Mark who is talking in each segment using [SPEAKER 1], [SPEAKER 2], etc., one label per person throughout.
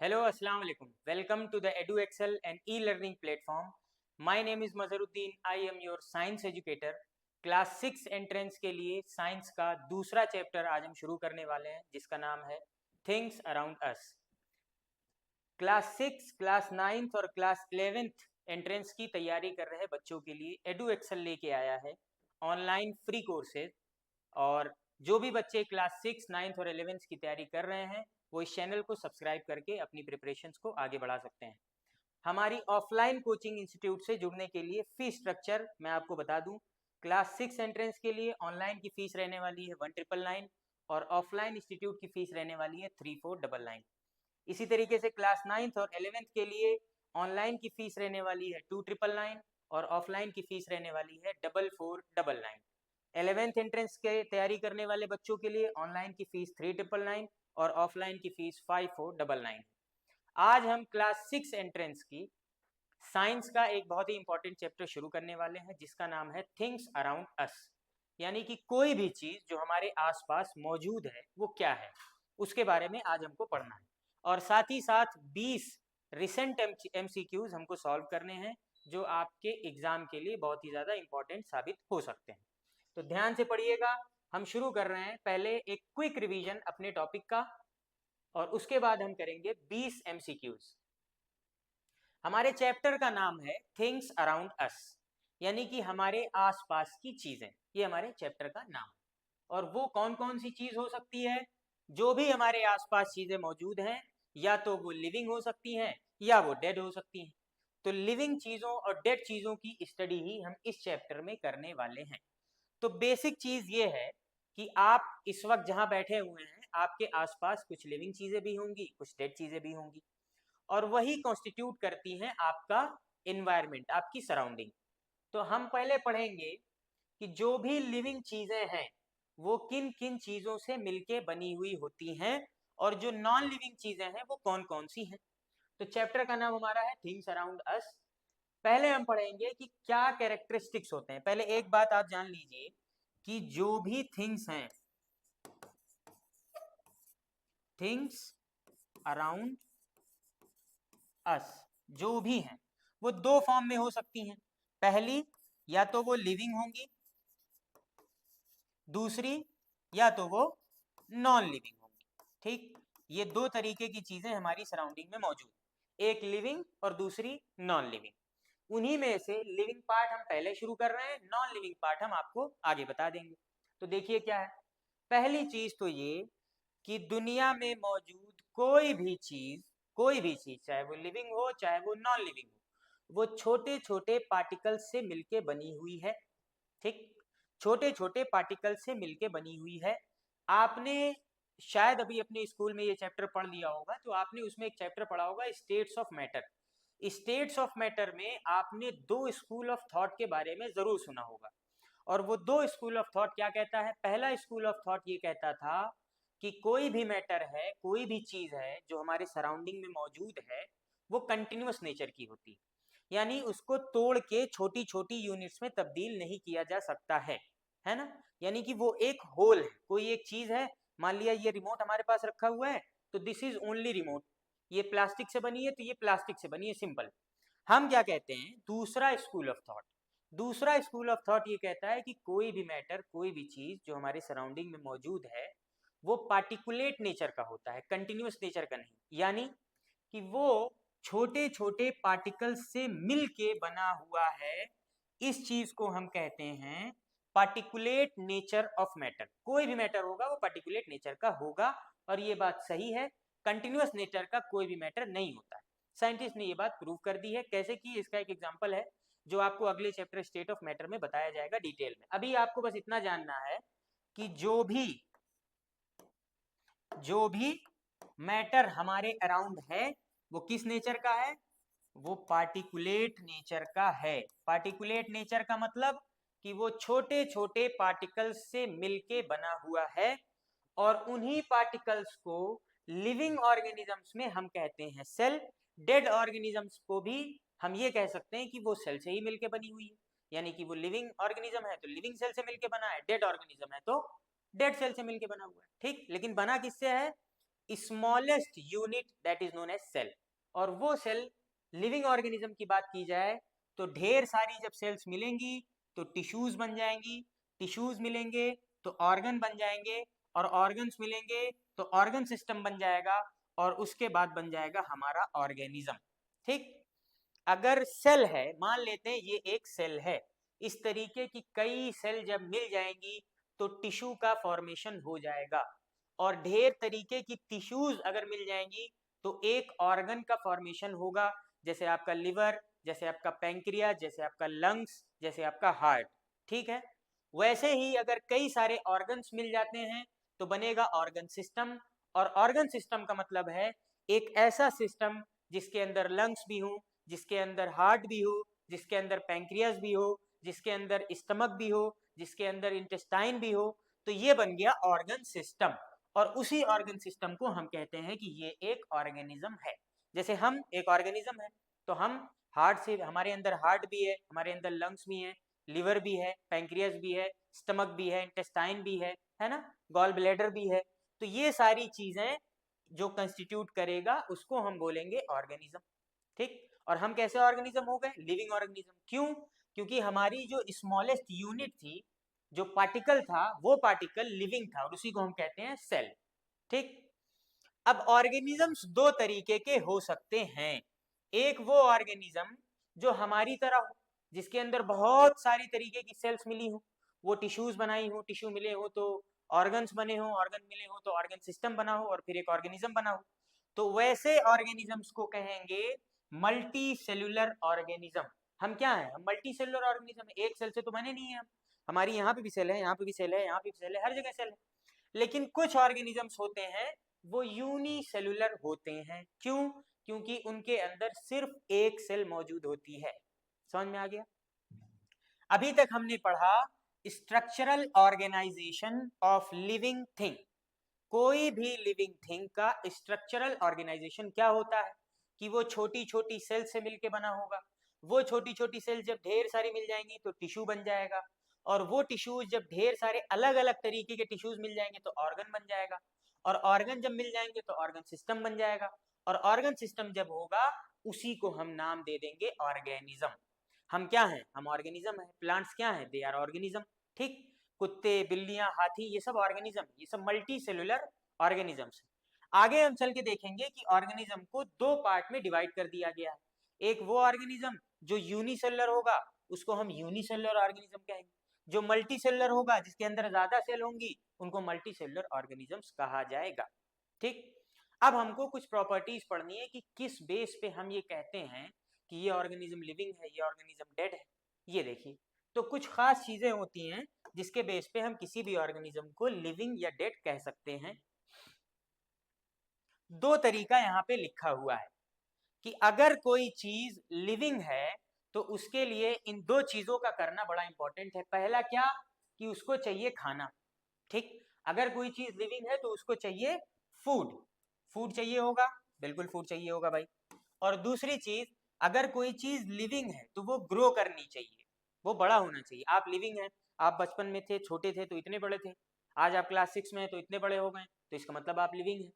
[SPEAKER 1] Hello, Assalamu alaikum. Welcome to the EduExcel and e-learning platform. My name is Mazharuddin. I am your science educator. Class 6 entrance के लिए science का दूसरा chapter आज हम शुरू करने वाले हैं, जिसका नाम है things around us. Class 6, class 9 और क्लास 11 एंट्रेंस की तैयारी कर रहे बच्चों के लिए EduExcel लेके आया है ऑनलाइन फ्री कोर्सेज। और जो भी बच्चे क्लास 6, 9 और 11 की तैयारी कर रहे हैं वो इस चैनल को सब्सक्राइब करके अपनी प्रिपरेशंस को आगे बढ़ा सकते हैं। हमारी ऑफलाइन कोचिंग इंस्टीट्यूट से जुड़ने के लिए फीस स्ट्रक्चर मैं आपको बता दूं। क्लास 6 एंट्रेंस के लिए ऑनलाइन की फीस रहने वाली है 1999 और ऑफलाइन इंस्टीट्यूट की फीस रहने वाली है 3499। इसी तरीके से क्लास 9 और 11 के लिए ऑनलाइन की फीस रहने वाली है 2999 और ऑफलाइन की फीस रहने वाली है 4499। 11th एंट्रेंस के तैयारी करने वाले बच्चों के लिए ऑनलाइन की फीस 3999 और ऑफलाइन की फीस 5499। आज हम क्लास 6 एंट्रेंस की साइंस का एक बहुत ही इंपॉर्टेंट चैप्टर शुरू करने वाले हैं, जिसका नाम है थिंग्स अराउंड अस। यानी कि कोई भी चीज जो हमारे आसपास मौजूद है वो क्या है, उसके बारे में आज हमको पढ़ना है। और साथ ही साथ 20 रिसेंट MCQs हमको सॉल्व करने हैं, जो आपके एग्जाम के लिए बहुत ही ज्यादा इंपॉर्टेंट साबित हो सकते हैं। तो ध्यान से पढ़िएगा। हम शुरू कर रहे हैं पहले एक क्विक रिवीजन अपने टॉपिक का, और उसके बाद हम करेंगे 20 MCQs। हमारे चैप्टर का नाम है थिंग्स अराउंड अस, यानी कि हमारे आसपास की चीजें। ये हमारे चैप्टर का नाम है। और वो कौन कौन सी चीज हो सकती है? जो भी हमारे आसपास चीजें मौजूद हैं, या तो वो लिविंग हो सकती हैं या वो डेड हो सकती हैं। तो लिविंग चीजों और डेड चीजों की स्टडी ही हम इस चैप्टर में करने वाले हैं। तो बेसिक चीज ये है कि आप इस वक्त जहां बैठे हुए हैं, आपके आसपास कुछ लिविंग चीजें भी होंगी, कुछ डेड चीजें भी होंगी, और वही कॉन्स्टिट्यूट करती हैं आपका इन्वायरमेंट, आपकी सराउंडिंग। तो हम पहले पढ़ेंगे कि जो भी लिविंग चीजें हैं वो किन किन चीजों से मिलके बनी हुई होती हैं, और जो नॉन लिविंग चीजें हैं वो कौन कौन सी हैं। तो चैप्टर का नाम हमारा है थिंग्स अराउंड अस। पहले हम पढ़ेंगे कि क्या कैरेक्टरिस्टिक्स होते हैं। पहले एक बात आप जान लीजिए कि जो भी थिंग्स हैं, थिंग्स अराउंड अस जो भी हैं, वो दो फॉर्म में हो सकती हैं। पहली, या तो वो लिविंग होंगी, दूसरी या तो वो नॉन लिविंग होंगी। ठीक, ये दो तरीके की चीजें हमारी सराउंडिंग में मौजूद, एक लिविंग और दूसरी नॉन लिविंग। उन्हीं में से लिविंग पार्ट हम पहले शुरू कर रहे हैं, नॉन लिविंग पार्ट हम आपको आगे बता देंगे। तो देखिए क्या है। पहली चीज तो ये कि दुनिया में मौजूद कोई भी चीज चाहे वो लिविंग हो चाहे वो नॉन लिविंग हो, वो छोटे छोटे पार्टिकल्स से मिलके बनी हुई है। ठीक, छोटे छोटे पार्टिकल से मिलके बनी हुई है। आपने शायद अभी अपने स्कूल में ये चैप्टर पढ़ लिया होगा, तो आपने उसमें एक चैप्टर पढ़ा होगा states of matter. States of matter में आपने दो स्कूल ऑफ थॉट के बारे में जरूर सुना होगा। और वो दो स्कूल ऑफ थॉट क्या कहता है? पहला स्कूल ऑफ थॉट ये कहता था कि कोई भी मैटर है, कोई भी चीज है जो हमारे सराउंडिंग में मौजूद है, वो कंटिन्यूअस नेचर की होती है। यानी उसको तोड़ के छोटी छोटी यूनिट्स में तब्दील नहीं किया जा सकता है ना। यानी कि वो एक होल है, कोई एक चीज है। मान लिया ये रिमोट हमारे पास रखा हुआ है, तो दिस इज ओनली रिमोट। ये प्लास्टिक से बनी है तो ये प्लास्टिक से बनी है, सिंपल। हम क्या कहते हैं? दूसरा स्कूल ऑफ थॉट ये कहता है कि कोई भी मैटर, कोई भी चीज जो हमारे सराउंडिंग में मौजूद है, वो पार्टिकुलेट नेचर का होता है, कंटिन्यूअस नेचर का नहीं। यानी कि वो छोटे छोटे पार्टिकल्स से मिलके बना हुआ है। इस चीज को हम कहते हैं पार्टिकुलेट नेचर ऑफ मैटर। कोई भी मैटर होगा वो पार्टिकुलेट नेचर का होगा, और ये बात सही है। कंटिन्यूअस नेचर का कोई भी मैटर नहीं होता है। साइंटिस्ट ने ये बात प्रूव कर दी है। कैसे की? इसका एक एग्जांपल है जो आपको अगले चैप्टर स्टेट ऑफ मैटर में बताया जाएगा डिटेल में। अभी आपको बस इतना जानना है कि जो भी मैटर हमारे अराउंड है वो किस नेचर का है? वो पार्टिकुलेट नेचर का है। पार्टिकुलेट नेचर का मतलब कि वो छोटे छोटे पार्टिकल्स से मिलके बना हुआ है, और उन्हीं पार्टिकल्स को लिविंग ऑर्गेनिजम्स में हम कहते हैं सेल। डेड ऑर्गेनिजम्स को भी हम ये कह सकते हैं कि वो सेल से ही मिलके बनी हुई है। यानी कि वो लिविंग ऑर्गेनिज्म है तो लिविंग सेल से मिलके बना है, डेड ऑर्गेनिज्म है तो डेड सेल से मिलके बना हुआ है। ठीक, लेकिन बना किससे है? Smallest unit that is known as cell. और वो सेल, लिविंग ऑर्गेनिज्म की बात की जाए तो ढेर सारी जब सेल्स मिलेंगी तो टिश्यूज बन जाएंगी, टिश्यूज मिलेंगे तो ऑर्गन बन जाएंगे, और ऑर्गन्स मिलेंगे तो ऑर्गन सिस्टम बन जाएगा, और उसके बाद बन जाएगा हमारा ऑर्गेनिज्म। ठीक, अगर सेल है, मान लेते हैं ये एक सेल है, इस तरीके की कई सेल जब मिल जाएंगी तो टिश्यू का फॉर्मेशन हो जाएगा, और ढेर तरीके की टिश्यूज अगर मिल जाएंगी तो एक ऑर्गन का फॉर्मेशन होगा, जैसे आपका लिवर, जैसे आपका पैंक्रियाज, जैसे आपका लंग्स, जैसे आपका हार्ट। ठीक है, वैसे ही अगर कई सारे ऑर्गन्स मिल जाते हैं तो बनेगा ऑर्गन सिस्टम। और ऑर्गन सिस्टम का मतलब है एक ऐसा सिस्टम जिसके अंदर लंग्स भी हो, जिसके अंदर हार्ट भी हो, जिसके अंदर पैंक्रियाज भी हो, जिसके अंदर स्टमक भी हो, जिसके अंदर इंटेस्टाइन भी हो, तो ये बन गया ऑर्गन सिस्टम। और उसी ऑर्गन सिस्टम को हम कहते हैं कि ये एक ऑर्गेनिज्म है। जैसे हम एक ऑर्गेनिज्म है, तो हम हार्ट से, हमारे अंदर हार्ट भी है, हमारे अंदर लंग्स भी है, लिवर भी है, पैंक्रियाज भी है, स्टमक भी है, इंटेस्टाइन भी है ना, गॉल ब्लैडर भी है। तो ये सारी चीजें जो कंस्टिट्यूट करेगा उसको हम बोलेंगे ऑर्गेनिज्म। ठीक, और हम कैसे ऑर्गेनिज्म हो गए? Living organism. क्यों? क्योंकि हमारी जो स्मॉलेस्ट यूनिट थी, जो पार्टिकल था, वो पार्टिकल लिविंग था, और उसी को हम कहते हैं सेल। ठीक, अब ऑर्गेनिजम्स दो तरीके के हो सकते हैं। एक वो ऑर्गेनिज्म जो हमारी तरह हो, जिसके अंदर बहुत सारी तरीके की सेल्स मिली हो, वो टिश्यूज बनाई हो, टिश्यू मिले हो तो ऑर्गन्स बने हो, ऑर्गन मिले हो तो ऑर्गन सिस्टम बना हो, और फिर एक ऑर्गेनिज्म बना हो। तो वैसे ऑर्गेनिजम्स को कहेंगे मल्टी सेलुलर ऑर्गेनिज्म। हम क्या है? हम मल्टी सेलुलर ऑर्गेनिज्म। एक सेल से तो बने नहीं है हम, हमारी यहाँ पे भी सेल है, यहाँ पे भी सेल है, यहाँ पे भी सेल है, हर जगह सेल है। लेकिन कुछ ऑर्गेनिजम्स होते हैं वो यूनिसेलुलर होते हैं। क्यों? क्योंकि उनके अंदर सिर्फ एक सेल मौजूद होती है। समझ में आ गया? अभी तक हमने पढ़ा structural organisation of living thing. कोई भी लिविंग थिंग का स्ट्रक्चरल ऑर्गेनाइजेशन क्या होता है कि वो छोटी छोटी सेल से मिलकर बना होगा। वो छोटी छोटी सेल जब ढेर सारी मिल जाएंगी तो टिश्यू बन जाएगा, और वो टिश्यूज जब ढेर सारे अलग अलग तरीके के टिश्यूज मिल जाएंगे तो ऑर्गन बन जाएगा, और ऑर्गन जब मिल जाएंगे तो ऑर्गन सिस्टम बन जाएगा, और ऑर्गन सिस्टम जब होगा उसी को हम नाम दे देंगे ऑर्गेनिज्म। हम क्या हैं? हम ऑर्गेनिज्म है। प्लांट्स क्या हैं? They are organism. ठीक, कुत्ते, बिल्लियां, हाथी, ये सब ऑर्गेनिज्म, ये सब मल्टी सेलुलर ऑर्गेनिजम्स। आगे हम चल के देखेंगे कि ऑर्गेनिज्म को दो पार्ट में डिवाइड कर दिया गया है। एक वो ऑर्गेनिज्म जो यूनिसेलुलर होगा उसको हम यूनिसेलुलर ऑर्गेनिज्म कहेंगे, जो मल्टी सेलुलर होगा जिसके अंदर ज्यादा सेल होंगी उनको मल्टी सेलुलर ऑर्गेनिजम्स कहा जाएगा। ठीक, अब हमको कुछ प्रॉपर्टीज पढ़नी है कि किस बेस पे हम ये कहते हैं कि ये ऑर्गेनिज्म लिविंग है, ये ऑर्गेनिज्म डेड है। ये देखिए, तो कुछ खास चीजें होती हैं जिसके बेस पे हम किसी भी ऑर्गेनिज्म को लिविंग या डेड कह सकते हैं। दो तरीका यहाँ पे लिखा हुआ है कि अगर कोई चीज लिविंग है तो उसके लिए इन दो चीजों का करना बड़ा इंपॉर्टेंट है। पहला क्या? कि उसको चाहिए खाना। ठीक, अगर कोई चीज लिविंग है तो उसको चाहिए फूड। फूड चाहिए होगा, बिल्कुल फूड चाहिए होगा भाई। और दूसरी चीज, अगर कोई चीज लिविंग है तो वो ग्रो करनी चाहिए, वो बड़ा होना चाहिए। आप लिविंग है, आप बचपन में थे, छोटे थे तो इतने बड़े थे, आज आप क्लास 6 में हैं तो इतने बड़े हो गए, तो इसका मतलब आप लिविंग है।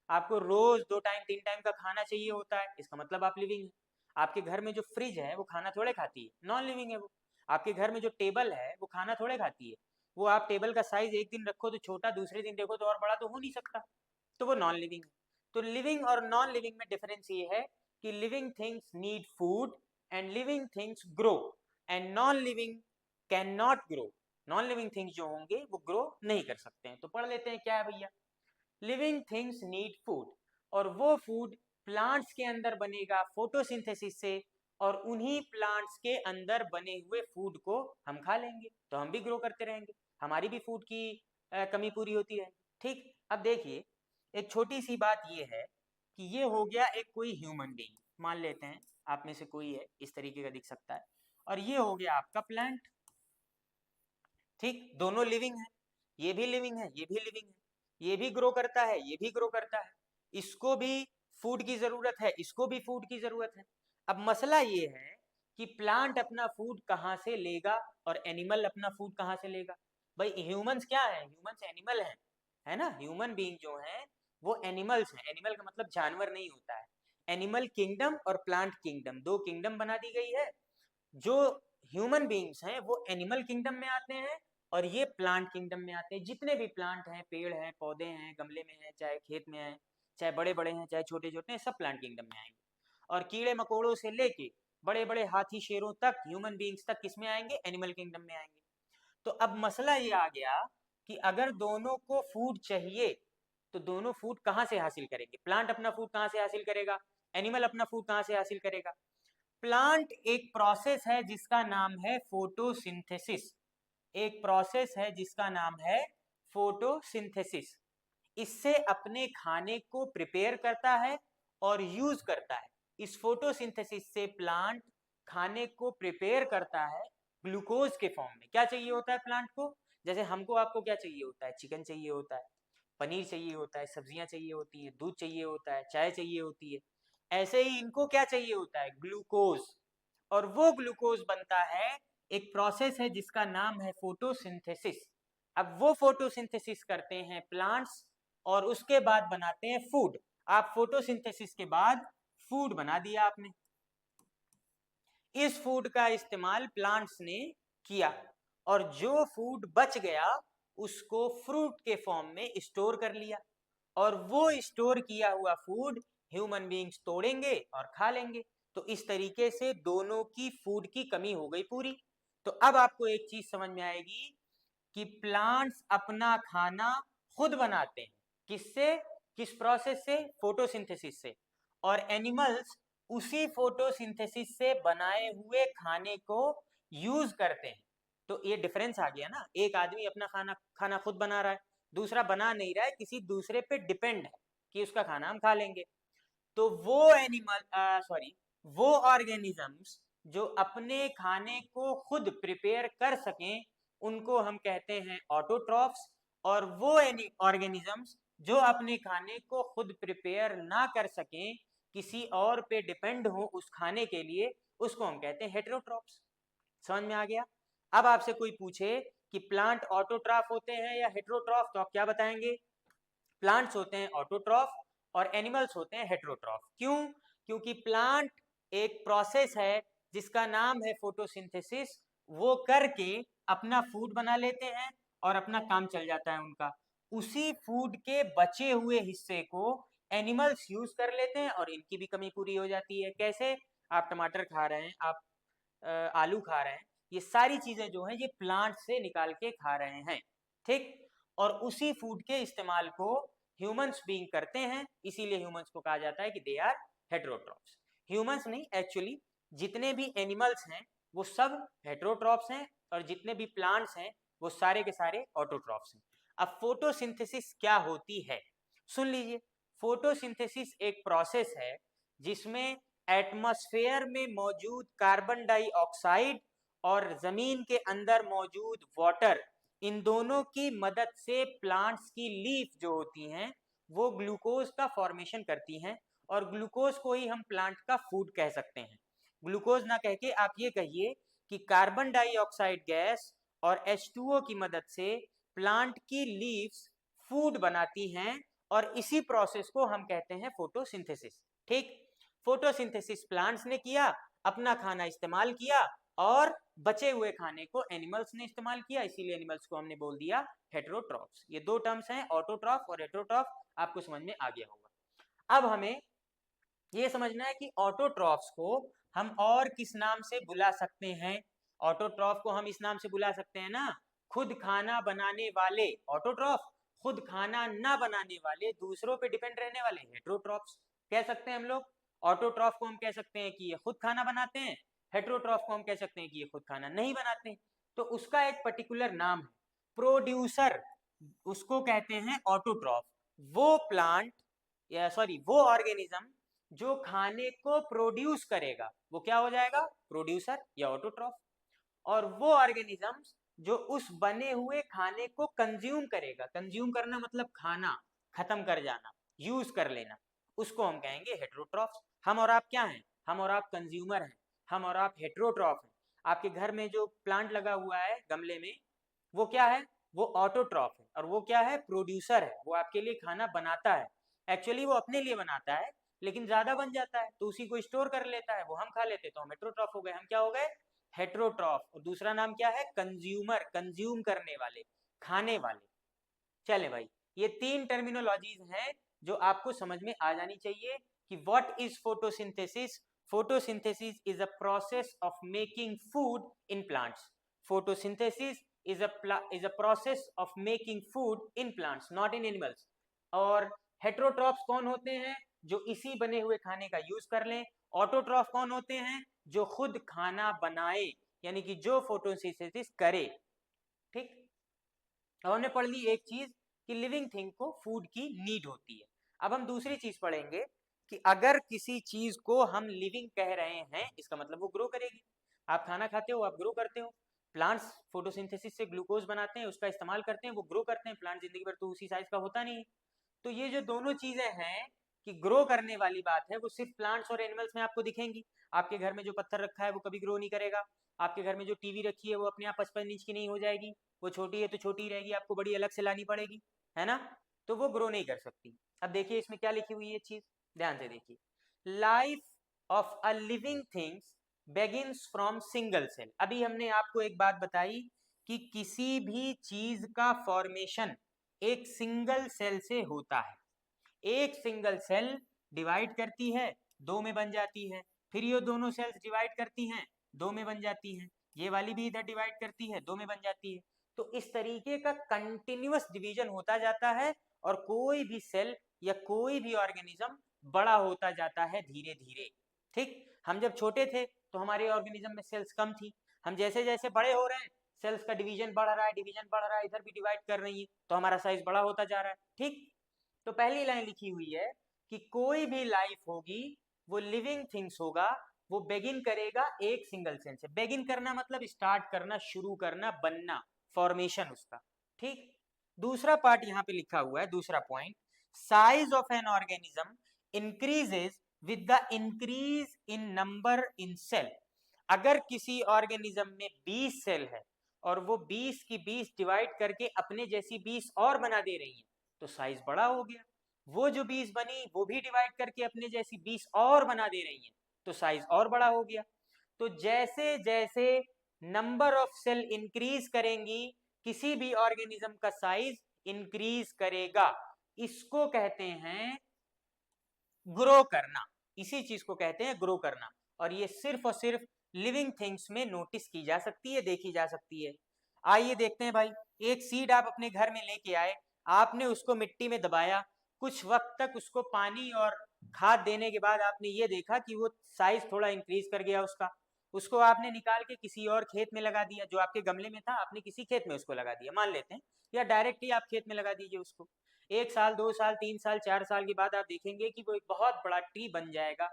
[SPEAKER 1] आपको रोज 2 टाइम 3 टाइम का खाना चाहिए होता है, इसका मतलब आप लिविंग है। आपके घर में जो फ्रिज है वो खाना थोड़े खाती है, नॉन लिविंग है वो। आपके घर में जो टेबल है वो खाना थोड़े खाती है, वो आप टेबल का साइज एक दिन रखो तो छोटा, दूसरे दिन देखो तो और बड़ा तो हो नहीं सकता, तो वो नॉन लिविंग है। तो लिविंग और नॉन लिविंग में डिफरेंस ये है कि living things need food and living things grow, and non living can not grow. Non living things जो होंगे वो ग्रो नहीं कर सकते हैं। तो पढ़ लेते हैं क्या है भैया। लिविंग थिंग्स नीड फूड, और वो फूड प्लांट्स के अंदर बनेगा फोटोसिंथेसिस से, और उन्हीं प्लांट्स के अंदर बने हुए फूड को हम खा लेंगे तो हम भी ग्रो करते रहेंगे, हमारी भी फूड की कमी पूरी होती रहेगी। ठीक, अब देखिए, एक छोटी सी बात ये है कि ये हो गया एक कोई ह्यूमन बीइंग, मान लेते हैं आप में से कोई है, इस तरीके का दिख सकता है, और ये हो गया आपका प्लांट। ठीक, दोनों लिविंग है, ये भी लिविंग है, ये भी लिविंग है, ये भी ग्रो करता है, ये भी ग्रो करता है, इसको भी फूड की जरूरत है, इसको भी फूड की जरूरत है। अब मसला ये है कि प्लांट अपना फूड कहाँ से लेगा और एनिमल अपना फूड कहाँ से लेगा? भाई ह्यूमंस क्या है? ह्यूमंस एनिमल है ना? ह्यूमन बीइंग जो है वो एनिमल्स हैं। एनिमल का मतलब जानवर नहीं होता है। एनिमल किंगडम और प्लांट किंगडम, दो किंगडम बना दी गई है। जो ह्यूमन बीइंग्स हैं वो एनिमल किंगडम में आते हैं और ये प्लांट किंगडम में आते हैं। जितने भी प्लांट हैं, पेड़ हैं, पौधे हैं, गमले में हैं, चाहे खेत में हैं, चाहे बड़े बड़े हैं, चाहे छोटे छोटे हैं, सब प्लांट किंगडम में आएंगे। और कीड़े मकोड़ों से लेके बड़े बड़े हाथी शेरों तक, ह्यूमन बीइंग्स तक किस में आएंगे? एनिमल किंगडम में आएंगे। तो अब मसला ये आ गया कि अगर दोनों को फूड चाहिए तो दोनों फूड कहाँ से हासिल करेंगे? प्लांट अपना फूड कहाँ से हासिल करेगा? एनिमल अपना फूड कहाँ से हासिल करेगा? प्लांट एक प्रोसेस है जिसका नाम है फोटोसिंथेसिस। एक प्रोसेस है जिसका नाम है फोटोसिंथेसिस। इससे अपने खाने को प्रिपेयर करता है और यूज करता है। इस फोटोसिंथेसिस से प्लांट खाने को प्रिपेयर करता है ग्लूकोज के फॉर्म में। क्या चाहिए होता है प्लांट को? जैसे हमको आपको क्या चाहिए होता है? चिकन चाहिए होता है, पनीर चाहिए होता है, सब्जियां चाहिए होती है, दूध चाहिए होता है, चाय चाहिए होती है। ऐसे ही इनको क्या चाहिए होता है? ग्लूकोज। और वो ग्लूकोज बनता है, एक प्रोसेस है जिसका नाम है फोटोसिंथेसिस। अब वो फोटोसिंथेसिस करते हैं प्लांट्स और उसके बाद बनाते हैं फूड। आप फोटोसिंथेसिस के बाद फूड बना दिया आपने। इस फूड का इस्तेमाल प्लांट्स ने किया और जो फूड बच गया उसको फ्रूट के फॉर्म में स्टोर कर लिया और वो स्टोर किया हुआ फूड ह्यूमन बीइंग्स तोड़ेंगे और खा लेंगे। तो इस तरीके से दोनों की फूड की कमी हो गई पूरी। तो अब आपको एक चीज समझ में आएगी कि प्लांट्स अपना खाना खुद बनाते हैं। किससे? किस प्रोसेस से? फोटोसिंथेसिस से। और एनिमल्स उसी फोटोसिंथेसिस से बनाए हुए खाने को यूज करते हैं। तो ये डिफरेंस आ गया ना। एक आदमी अपना खाना खुद बना रहा है, दूसरा बना नहीं रहा है, किसी दूसरे पे डिपेंड है कि उसका खाना हम खा लेंगे। तो वो ऑर्गेनिजम्स जो अपने खाने को खुद प्रिपेयर कर सकें उनको हम कहते हैं ऑटोट्रॉफ्स। और वो ऑर्गेनिजम्स जो अपने खाने को खुद प्रिपेयर ना कर सकें, किसी और पे डिपेंड हो उस खाने के लिए, उसको हम कहते हैं हेटेरोट्रॉफ्स। समझ में आ गया? अब आपसे कोई पूछे कि प्लांट ऑटोट्रॉफ होते हैं या हेटेरोट्रॉफ, तो आप क्या बताएंगे? प्लांट्स होते हैं ऑटोट्रॉफ और एनिमल्स होते हैं हेटेरोट्रॉफ। क्यों? क्योंकि प्लांट एक प्रोसेस है जिसका नाम है फोटोसिंथेसिस, वो करके अपना फूड बना लेते हैं और अपना काम चल जाता है उनका। उसी फूड के बचे हुए हिस्से को एनिमल्स यूज कर लेते हैं और इनकी भी कमी पूरी हो जाती है। कैसे? आप टमाटर खा रहे हैं, आप आलू खा रहे हैं, ये सारी चीजें जो हैं ये प्लांट से निकाल के खा रहे हैं। ठीक? और उसी फूड के इस्तेमाल को ह्यूमंस बीइंग करते हैं, इसीलिए ह्यूमंस को कहा जाता है कि दे आर हेटेरोट्रॉफ्स। ह्यूमंस नहीं, एक्चुअली जितने भी एनिमल्स हैं वो सब हेटेरोट्रॉफ्स हैं और जितने भी प्लांट्स हैं वो सारे के सारे ऑटोट्रॉफ्स हैं। अब फोटोसिंथेसिस क्या होती है सुन लीजिए। फोटोसिंथेसिस एक प्रोसेस है जिसमें एटमॉस्फेयर में मौजूद कार्बन डाइऑक्साइड और जमीन के अंदर मौजूद वाटर, इन दोनों की मदद से प्लांट्स की लीफ जो होती हैं वो ग्लूकोज का फॉर्मेशन करती हैं और ग्लूकोज को ही हम प्लांट का फूड कह सकते हैं। ग्लूकोज ना कह के आप ये कहिए कि कार्बन डाइऑक्साइड गैस और H2O की मदद से प्लांट की लीव्स फूड बनाती हैं और इसी प्रोसेस को हम कहते हैं फोटोसिंथेसिस। ठीक? फोटोसिंथेसिस प्लांट्स ने किया, अपना खाना इस्तेमाल किया और बचे हुए खाने को एनिमल्स ने इस्तेमाल किया, इसीलिए एनिमल्स को हमने बोल दिया हेटेरोट्रॉफ्स। ये दो टर्म्स हैं, ऑटोट्रॉफ और हेटेरोट्रॉफ, आपको समझ में आ गया होगा। अब हमें ये समझना है कि ऑटोट्रॉफ्स को हम और किस नाम से बुला सकते हैं। ऑटोट्रॉफ को हम इस नाम से बुला सकते हैं ना, खुद खाना बनाने वाले ऑटोट्रॉफ, खुद खाना ना बनाने वाले, दूसरों पे डिपेंड रहने वाले हेटेरोट्रॉफ्स कह सकते हैं हम लोग। ऑटोट्रॉफ को हम कह सकते हैं कि ये खुद खाना बनाते हैं, हेटेरोट्रॉफ को हम कह सकते हैं कि ये खुद खाना नहीं बनाते हैं। तो उसका एक पर्टिकुलर नाम है प्रोड्यूसर, उसको कहते हैं ऑटोट्रॉफ। वो प्लांट या वो ऑर्गेनिज्म जो खाने को प्रोड्यूस करेगा वो क्या हो जाएगा? प्रोड्यूसर या ऑटोट्रॉफ। और वो ऑर्गेनिजम्स जो उस बने हुए खाने को कंज्यूम करेगा, कंज्यूम करना मतलब खाना खत्म कर जाना, यूज कर लेना, उसको हम कहेंगे हेटेरोट्रॉफ्स। हम और आप क्या हैं? हम और आप कंज्यूमर हैं, हम और आप हेटेरोट्रॉफ हैं। आपके घर में जो प्लांट लगा हुआ है गमले में, वो क्या है? वो ऑटोट्रॉफ है। और वो क्या है? प्रोड्यूसर है, वो आपके लिए खाना बनाता है। एक्चुअली वो अपने लिए बनाता है, लेकिन ज्यादा बन जाता है तो उसी को स्टोर कर लेता है, वो हम खा लेते, तो हम हेट्रोट्रॉफ हो गए। हम क्या हो गए? हेट्रोट्रॉफ। और दूसरा नाम क्या है? कंज्यूमर, कंज्यूम करने वाले, खाने वाले। चले भाई, ये तीन टर्मिनोलॉजीज हैं जो आपको समझ में आ जानी चाहिए कि what is photosynthesis. Photosynthesis is a process of making food in plants. Photosynthesis is a process of making food in plants, not in animals. और हेट्रोट्रॉफ्स कौन होते हैं? जो इसी बने हुए खाने का यूज कर लें। ऑटोट्रॉफ कौन होते हैं? जो खुद खाना बनाए, यानी कि जो फोटोसिंथेसिस करे। ठीक। अब हमने पढ़ ली एक चीज कि लिविंग थिंग को फूड की नीड होती है। अब हम दूसरी चीज पढ़ेंगे कि अगर किसी चीज को हम लिविंग कह रहे हैं, इसका मतलब वो ग्रो करेगी। आप खाना खाते हो, आप ग्रो करते हो। प्लांट्स फोटोसिंथेसिस से ग्लूकोज बनाते हैं, उसका इस्तेमाल करते हैं, वो ग्रो करते हैं। प्लांट जिंदगी भर तो उसी साइज का होता नहीं। तो ये जो दोनों चीजें हैं कि ग्रो करने वाली बात है, वो सिर्फ प्लांट्स और एनिमल्स में आपको दिखेंगी। आपके घर में जो पत्थर रखा है वो कभी ग्रो नहीं करेगा। आपके घर में जो टीवी रखी है वो अपने आप 55 इंच की नहीं हो जाएगी, वो छोटी है तो छोटी ही रहेगी, आपको बड़ी अलग से लानी पड़ेगी, है ना। तो वो ग्रो नहीं कर सकती। अब देखिए इसमें क्या लिखी हुई है चीज, ध्यान से देखिए। Life of a living things begins from single cell. अभी हमने आपको एक बात बताई कि किसी भी चीज का फॉर्मेशन एक सिंगल सेल से होता है। एक सिंगल सेल डिवाइड करती है, दो में बन जाती है, फिर ये दोनों सेल्स डिवाइड करती हैं, दो में बन जाती है, ये वाली भी इधर डिवाइड करती है, दो में बन जाती है। तो इस तरीके का कंटिन्यूअस डिवीजन होता जाता है और कोई भी सेल या कोई भी ऑर्गेनिज्म बड़ा होता जाता है धीरे धीरे। ठीक। हम जब छोटे थे तो हमारे ऑर्गेनिज्म में सेल्स कम थी। हम जैसे जैसे बड़े हो रहे हैं, सेल्स का डिवीजन बढ़ रहा है, डिवीजन बढ़ रहा है, इधर भी डिवाइड कर रही है, तो हमारा साइज बड़ा होता जा रहा है। ठीक। तो पहली लाइन लिखी हुई है कि कोई भी लाइफ होगी वो लिविंग थिंग्स होगा, वो बेगिन करेगा एक सिंगल सेल से। बेगिन करना मतलब स्टार्ट करना, शुरू करना, बनना, फॉर्मेशन उसका। ठीक। दूसरा पार्ट यहां पे लिखा हुआ है, दूसरा point, size of an organism increases with the increase in number in cell. अगर किसी ऑर्गेनिज्म में 20 सेल है और वो 20 की 20 डिवाइड करके अपने जैसी 20 और बना दे रही है, तो साइज बड़ा हो गया। वो जो 20 बनी वो भी डिवाइड करके अपने जैसी 20 और बना दे रही है, तो साइज और बड़ा हो गया। तो जैसे जैसे नंबर ऑफ सेल इंक्रीज करेंगी, किसी भी ऑर्गेनिज्म का साइज इंक्रीज करेगा। इसको कहते हैं ग्रो करना। इसी चीज को कहते हैं ग्रो करना। और ये सिर्फ और सिर्फ लिविंग थिंग्स में नोटिस की जा सकती है, देखी जा सकती है। आइए देखते हैं भाई, एक सीड आप अपने घर में लेके आए, आपने उसको मिट्टी में दबाया, कुछ वक्त तक उसको पानी और खाद देने के बाद आपने ये देखा कि वो साइज थोड़ा इंक्रीज कर गया उसका। उसको आपने निकाल के किसी और खेत में लगा दिया, जो आपके गमले में था आपने किसी खेत में उसको लगा दिया मान लेते हैं, या डायरेक्ट ही आप खेत में लगा दीजिए उसको। 1 साल 2 साल 3 साल 4 साल के बाद आप देखेंगे कि वो एक बहुत बड़ा ट्री बन जाएगा।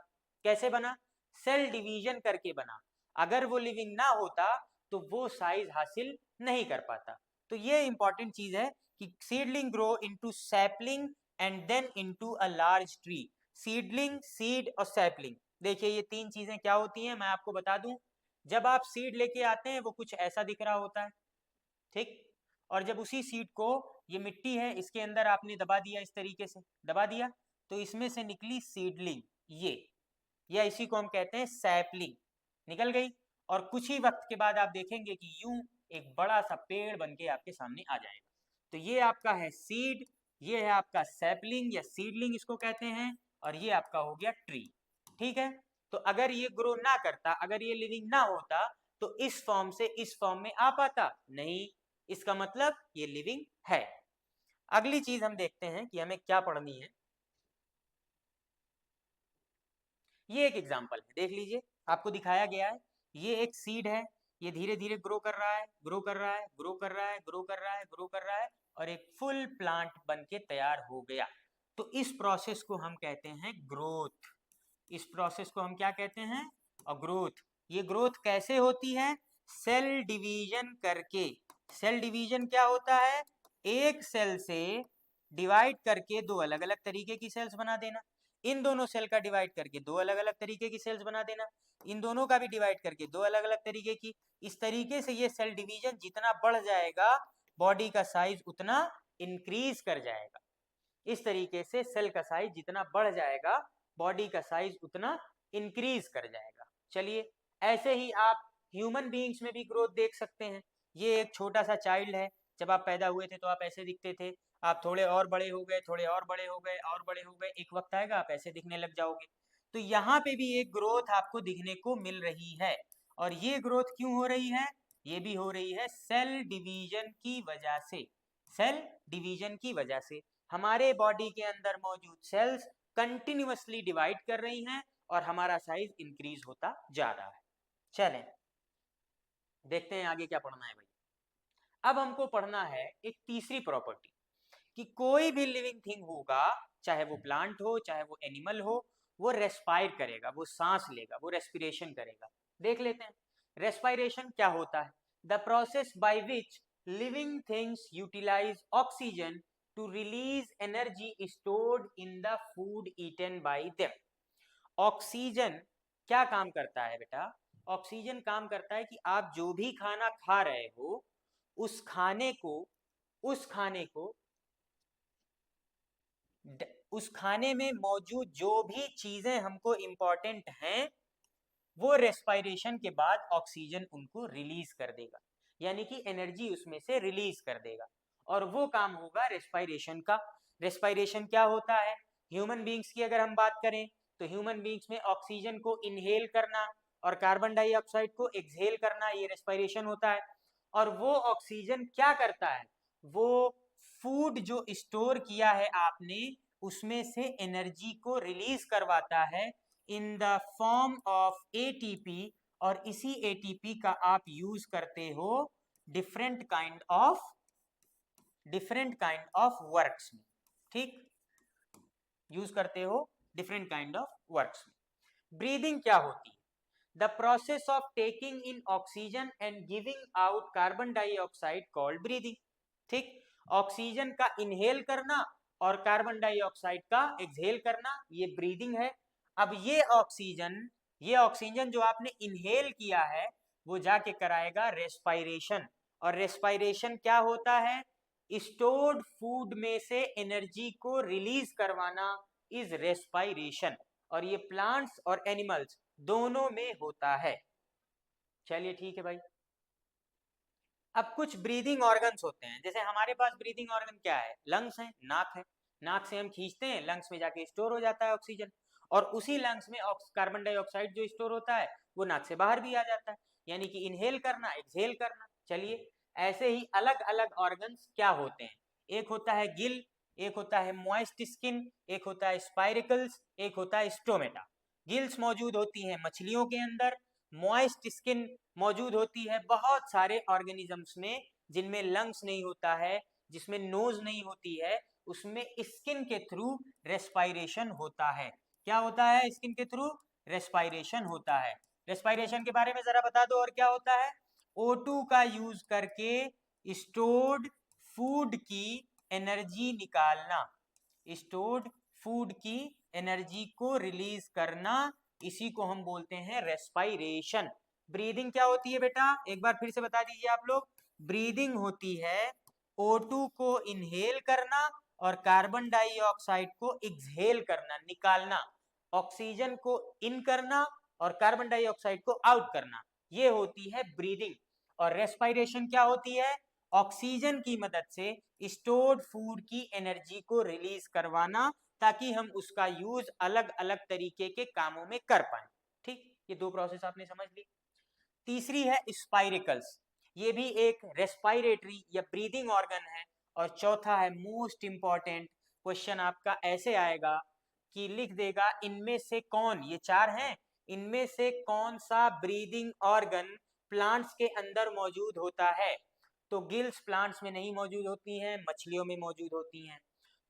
[SPEAKER 1] कैसे बना? सेल डिवीजन करके बना। अगर वो लिविंग ना होता तो वो साइज हासिल नहीं कर पाता। तो ये इंपॉर्टेंट चीज है कि seedling grow into sapling and then into a large tree. Seedling, seed और सैपलिंग, देखिए ये तीन चीजें क्या होती हैं मैं आपको बता दूं। जब आप सीड लेके आते हैं वो कुछ ऐसा दिख रहा होता है, ठीक। और जब उसी सीड को, ये मिट्टी है इसके अंदर आपने दबा दिया, इस तरीके से दबा दिया, तो इसमें से निकली सीडलिंग, ये, या इसी को हम कहते हैं सैपलिंग, निकल गई। और कुछ ही वक्त के बाद आप देखेंगे कि यूं एक बड़ा सा पेड़ बन के आपके सामने आ जाएगा। तो ये आपका है सीड, ये है आपका सैपलिंग या सीडलिंग इसको कहते हैं, और ये आपका हो गया ट्री। ठीक है। तो अगर ये ग्रो ना करता, अगर ये लिविंग ना होता, तो इस फॉर्म से इस फॉर्म में आ पाता नहीं। इसका मतलब ये लिविंग है। अगली चीज हम देखते हैं कि हमें क्या पढ़नी है। ये एक एग्जाम्पल है, देख लीजिए, आपको दिखाया गया है, ये एक सीड है, ये धीरे धीरे ग्रो कर रहा है, ग्रो कर रहा है, ग्रो कर रहा है, ग्रो कर रहा है, ग्रो कर रहा है, और एक फुल प्लांट बन के तैयार हो गया। तो इस प्रोसेस को हम कहते हैं ग्रोथ। इस प्रोसेस को हम क्या कहते हैं? और ग्रोथ। ये ग्रोथ कैसे होती है? सेल डिवीजन करके। सेल डिवीजन क्या होता है? एक सेल से डिवाइड करके दो अलग अलग तरीके की सेल्स बना देना, इन दोनों सेल का डिवाइड करके दो अलग अलग तरीके की सेल्स बना देना, इन दोनों का भी डिवाइड करके दो अलग अलग तरीके की। इस तरीके से ये सेल डिवीजन जितना बढ़ जाएगा, बॉडी का साइज उतना इंक्रीज कर जाएगा। इस तरीके से सेल का साइज जितना बढ़ जाएगा बॉडी का साइज उतना इंक्रीज कर जाएगा। चलिए, ऐसे ही आप ह्यूमन बीइंग्स में भी ग्रोथ देख सकते हैं। ये एक छोटा सा चाइल्ड है, जब आप पैदा हुए थे तो आप ऐसे दिखते थे, आप थोड़े और बड़े हो गए, थोड़े और बड़े हो गए, और बड़े हो गए, एक वक्त आएगा आप ऐसे दिखने लग जाओगे। तो यहाँ पे भी एक ग्रोथ आपको दिखने को मिल रही है। और ये ग्रोथ क्यों हो रही है? ये भी हो रही है सेल डिवीजन की वजह से। सेल डिवीजन की वजह से हमारे बॉडी के अंदर मौजूद सेल्स कंटिन्यूअसली डिवाइड कर रही हैं और हमारा साइज इंक्रीज होता जा रहा है। चलें देखते हैं आगे क्या पढ़ना है भाई। अब हमको पढ़ना है एक तीसरी प्रॉपर्टी कि कोई भी लिविंग थिंग होगा, चाहे वो प्लांट हो चाहे वो एनिमल हो, वो रेस्पायर करेगा, वो सांस लेगा, वो रेस्पिरेशन करेगा। देख लेते हैं रेस्पिरेशन क्या होता है। The process by which living things utilise oxygen to release energy stored in the food eaten by them. Oxygen क्या काम करता है बेटा? ऑक्सीजन काम करता है कि आप जो भी खाना खा रहे हो उस खाने उस खाने में मौजूद जो भी चीजें हमको इंपॉर्टेंट हैं वो रेस्पिरेशन के बाद ऑक्सीजन उनको रिलीज कर देगा, यानी कि एनर्जी उसमें से रिलीज कर देगा, और वो काम होगा रेस्पिरेशन का। रेस्पिरेशन क्या होता है? ह्यूमन बीइंग्स की अगर हम बात करें तो ह्यूमन बीइंग्स में ऑक्सीजन को इनहेल करना और कार्बन डाइऑक्साइड को एक्सहेल करना, ये रेस्पिरेशन होता है। और वो ऑक्सीजन क्या करता है? वो फूड जो स्टोर किया है आपने उसमें से एनर्जी को रिलीज करवाता है in the form of ATP, और इसी एटीपी का आप यूज करते हो डिफरेंट काइंड ऑफ वर्क्स में। ठीक, यूज करते हो डिफरेंट काइंड ऑफ वर्क्स में। ब्रीदिंग क्या होती है? The process of taking in oxygen and giving out carbon dioxide called breathing. ठीक, ऑक्सीजन का इनहेल करना और कार्बन डाइऑक्साइड का एक्सहेल करना, ये ब्रीदिंग है। अब ये ऑक्सीजन जो आपने इनहेल किया है वो जाके कराएगा रेस्पिरेशन। और रेस्पिरेशन क्या होता है? स्टोर्ड फूड में से एनर्जी को रिलीज करवाना इज रेस्पिरेशन, और ये प्लांट्स और एनिमल्स दोनों में होता है। चलिए ठीक है भाई। अब कुछ ब्रीदिंग ऑर्गन्स होते हैं, जैसे हमारे पास ब्रीदिंग ऑर्गन क्या है? लंग्स है, नाक है। नाक से हम खींचते हैं, लंग्स में जाके स्टोर हो जाता है ऑक्सीजन, और उसी लंग्स में कार्बन डाइऑक्साइड जो स्टोर होता है वो नाक से बाहर भी आ जाता है, यानी कि इनहेल करना, एक्सहेल करना। चलिए, ऐसे ही अलग अलग ऑर्गन्स क्या होते हैं? एक होता है गिल, एक होता है मॉइस्ट स्किन, एक होता है स्पाइरिकल्स, एक होता है स्टोमेटा। गिल्स मौजूद होती हैं मछलियों के अंदर, मॉइस्ट स्किन मौजूद होती है बहुत सारे ऑर्गेनिजम्स में जिनमें लंग्स नहीं होता है, जिसमें नोज नहीं होती है, उसमें स्किन के थ्रू रेस्पिरेशन होता है। क्या होता है? स्किन के थ्रू रेस्पिरेशन होता है। रेस्पिरेशन के बारे में जरा बता दो, और क्या होता है? O2 का यूज करके स्टोर्ड फूड की एनर्जी निकालना, स्टोर्ड फूड की एनर्जी को रिलीज करना, इसी को हम बोलते हैं रेस्पिरेशन। ब्रीदिंग क्या होती है बेटा? एक बार फिर से बता दीजिए आप लोग। ब्रीदिंग होती है O2 को इनहेल करना और कार्बन डाइऑक्साइड को एक्सहेल करना, निकालना, ऑक्सीजन को इन करना और कार्बन डाइऑक्साइड को आउट करना, ये होती है ब्रीदिंग। और रेस्पिरेशन क्या होती है? ऑक्सीजन की मदद से स्टोर्ड फूड की एनर्जी को रिलीज करवाना, ताकि हम उसका यूज अलग अलग तरीके के कामों में कर पाए। ठीक, ये दो प्रोसेस आपने समझ ली। तीसरी है स्पाइरिकल्स, ये भी एक रेस्पिरेटरी या ब्रीदिंग ऑर्गन है। और चौथा है मोस्ट इंपॉर्टेंट क्वेश्चन आपका ऐसे आएगा कि लिख देगा इनमें से कौन, ये चार हैं, इनमें से कौन सा ब्रीदिंग ऑर्गन प्लांट्स के अंदर मौजूद होता है? तो गिल्स प्लांट्स में नहीं मौजूद होती हैं, मछलियों में मौजूद होती हैं।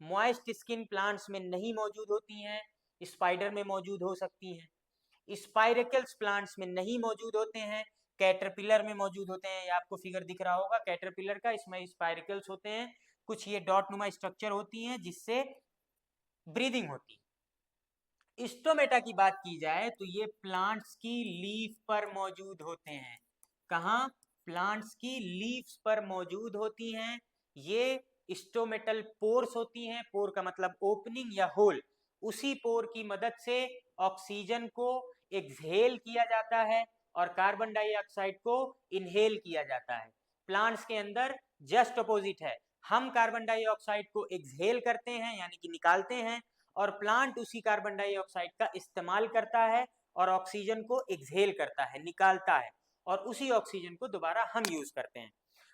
[SPEAKER 1] मॉइस्ट स्किन प्लांट्स में नहीं मौजूद होती हैं, स्पाइडर में मौजूद हो सकती हैं। स्पाइरेकल्स प्लांट्स में नहीं मौजूद होते हैं, कैटरपिलर में मौजूद होते हैं। ये आपको फिगर दिख रहा होगा कैटरपिलर का, इसमें स्पाइरेकल्स होते हैं, कुछ ये डॉट नुमा स्ट्रक्चर होती हैं जिससे ब्रीदिंग होती है। स्टोमेटा की बात की जाए तो ये प्लांट्स की लीफ पर मौजूद होते हैं। कहाँ? प्लांट्स की लीव्स पर मौजूद होती हैं। ये स्टोमेटल पोर्स होती हैं, पोर का मतलब ओपनिंग या होल, उसी पोर की मदद से ऑक्सीजन को एक्सहेल किया जाता है और कार्बन डाइऑक्साइड को इनहेल किया जाता है। प्लांट्स के अंदर जस्ट अपोजिट है, हम कार्बन डाइऑक्साइड को एक्सहेल करते हैं यानी कि निकालते हैं, और प्लांट उसी कार्बन डाइऑक्साइड का इस्तेमाल करता है और ऑक्सीजन को एक्सहेल करता है, निकालता है, और उसी ऑक्सीजन को दोबारा हम यूज करते हैं।